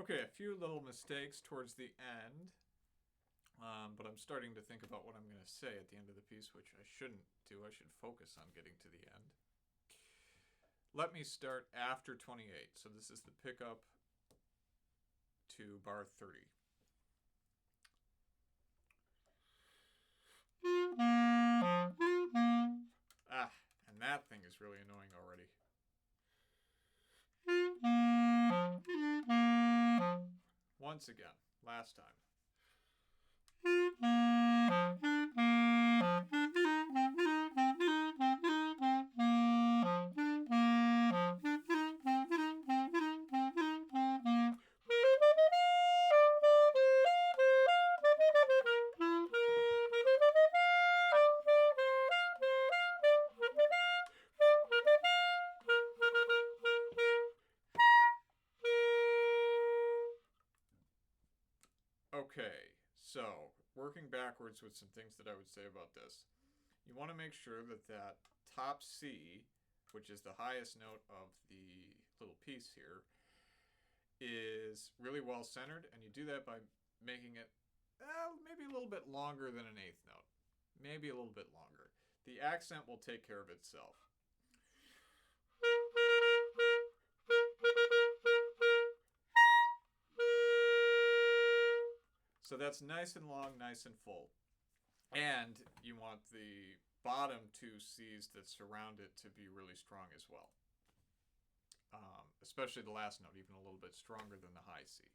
Okay, a few little mistakes towards the end, but I'm starting to think about what I'm going to say at the end of the piece, which I shouldn't do. I should focus on getting to the end. Let me start after 28. So this is the pickup to bar 30. Ah, and that thing is really annoying already. Once again, last time. Okay, so working backwards with some things that I would say about this. You want to make sure that that top C, which is the highest note of the little piece here, is really well centered, and you do that by making it maybe a little bit longer than an eighth note. Maybe a little bit longer. The accent will take care of itself. So that's nice and long, nice and full. And you want the bottom two C's that surround it to be really strong as well. Especially the last note, even a little bit stronger than the high C.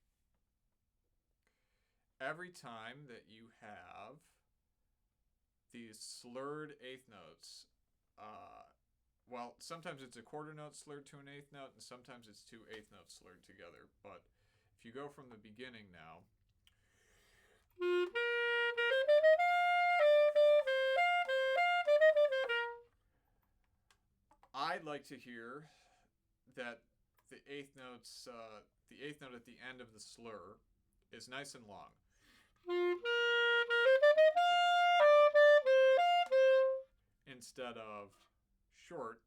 Every time that you have these slurred eighth notes, well, sometimes it's a quarter note slurred to an eighth note, and sometimes it's two eighth notes slurred together. But if you go from the beginning now, I'd like to hear that the eighth note at the end of the slur is nice and long. Instead of short.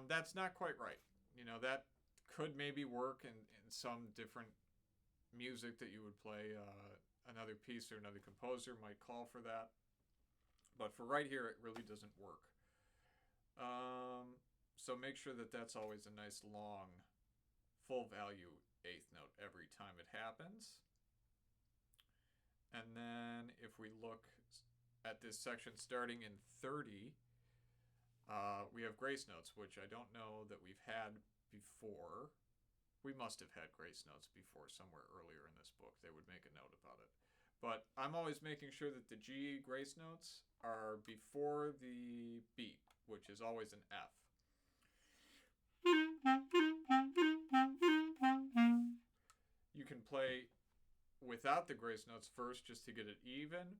That's not quite right. You know, that could maybe work in some different music that you would play. Another piece or another composer might call for that. But for right here, it really doesn't work. So make sure that that's always a nice long, full value eighth note every time it happens. And then if we look at this section starting in 30, we have grace notes, which I don't know that we've had before. We must have had grace notes before somewhere earlier in this book. They would make a note about it. But I'm always making sure that the G grace notes are before the beat, which is always an F. You can play without the grace notes first just to get it even.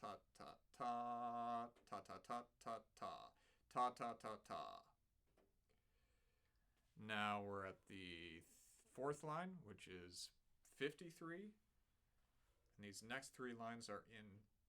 ta ta ta ta ta ta ta ta ta ta ta ta. Now we're at the fourth line, which is 53. And these next three lines are in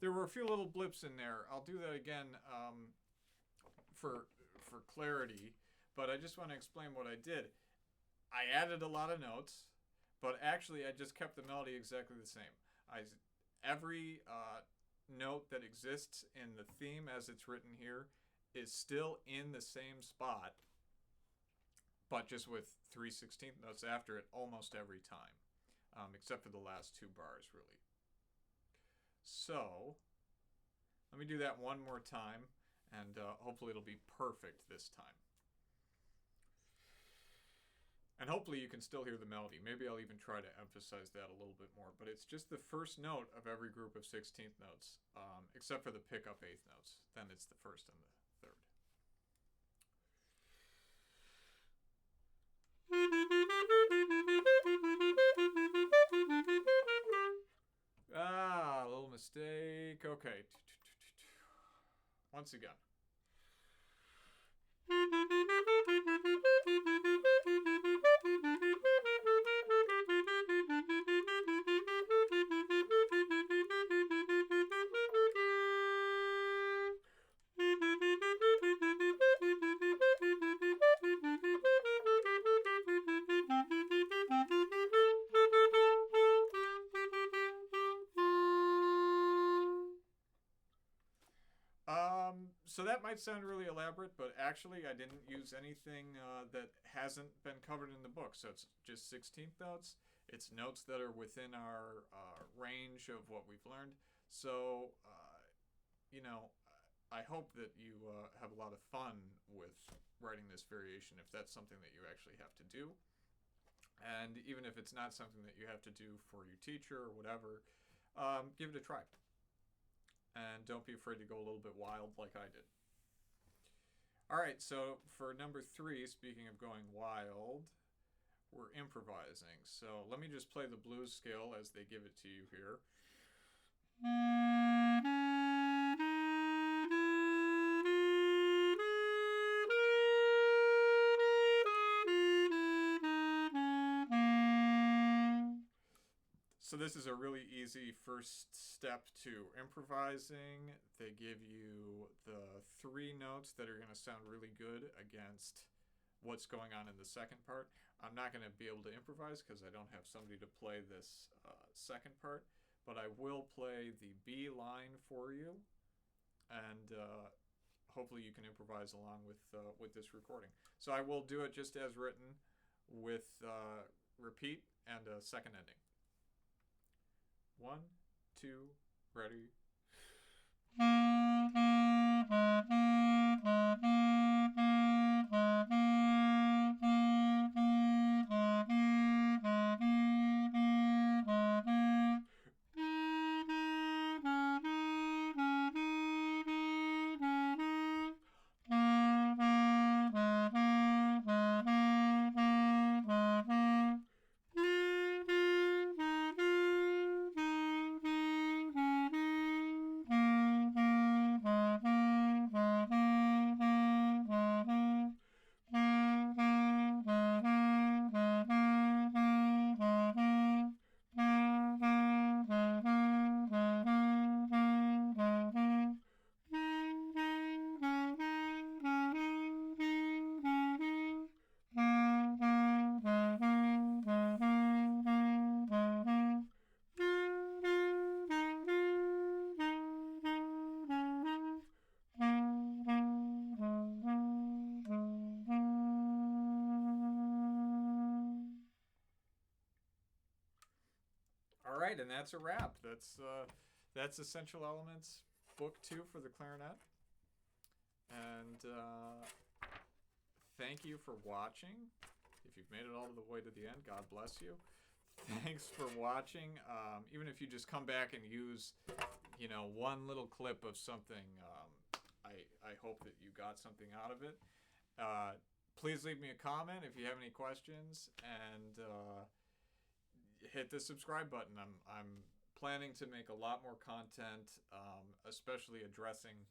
there were a few little blips in there. I'll do that again for clarity, but I just want to explain what I did. I added a lot of notes, but actually I just kept the melody exactly the same. Every note that exists in the theme as it's written here is still in the same spot, but just with 3/16 notes after it almost every time, except for the last two bars, really. So let me do that one more time, and hopefully it'll be perfect this time. And hopefully you can still hear the melody. Maybe I'll even try to emphasize that a little bit more. But it's just the first note of every group of 16th notes, except for the pickup 8th notes. Then it's the first and the third. Ah, a little mistake. Okay. Once again. So that might sound really elaborate, but actually I didn't use anything that hasn't been covered in the book. So it's just 16th notes. It's notes that are within our range of what we've learned. So, I hope that you have a lot of fun with writing this variation if that's something that you actually have to do. And even if it's not something that you have to do for your teacher or whatever, give it a try. And don't be afraid to go a little bit wild like I did. All right, so for number 3, speaking of going wild, we're improvising. So let me just play the blues scale as they give it to you here. So this is a really easy first step to improvising. They give you the 3 notes that are going to sound really good against what's going on in the second part. I'm not going to be able to improvise because I don't have somebody to play this second part, but I will play the B line for you, and hopefully you can improvise along with this recording. So I will do it just as written with repeat and a second ending. 1, 2, ready. All right, and that's a wrap. That's Essential Elements Book 2 for the clarinet. And thank you for watching. If you've made it all the way to the end, God bless you. Thanks for watching. Even if you just come back and use, one little clip of something, I hope that you got something out of it. Please leave me a comment if you have any questions, and hit the subscribe button. I'm planning to make a lot more content, especially addressing,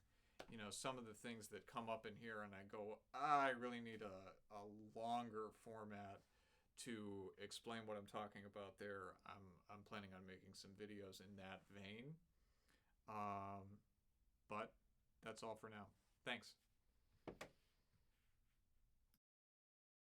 some of the things that come up in here, and I go, I really need a longer format to explain what I'm talking about there. I'm planning on making some videos in that vein. But that's all for now. Thanks.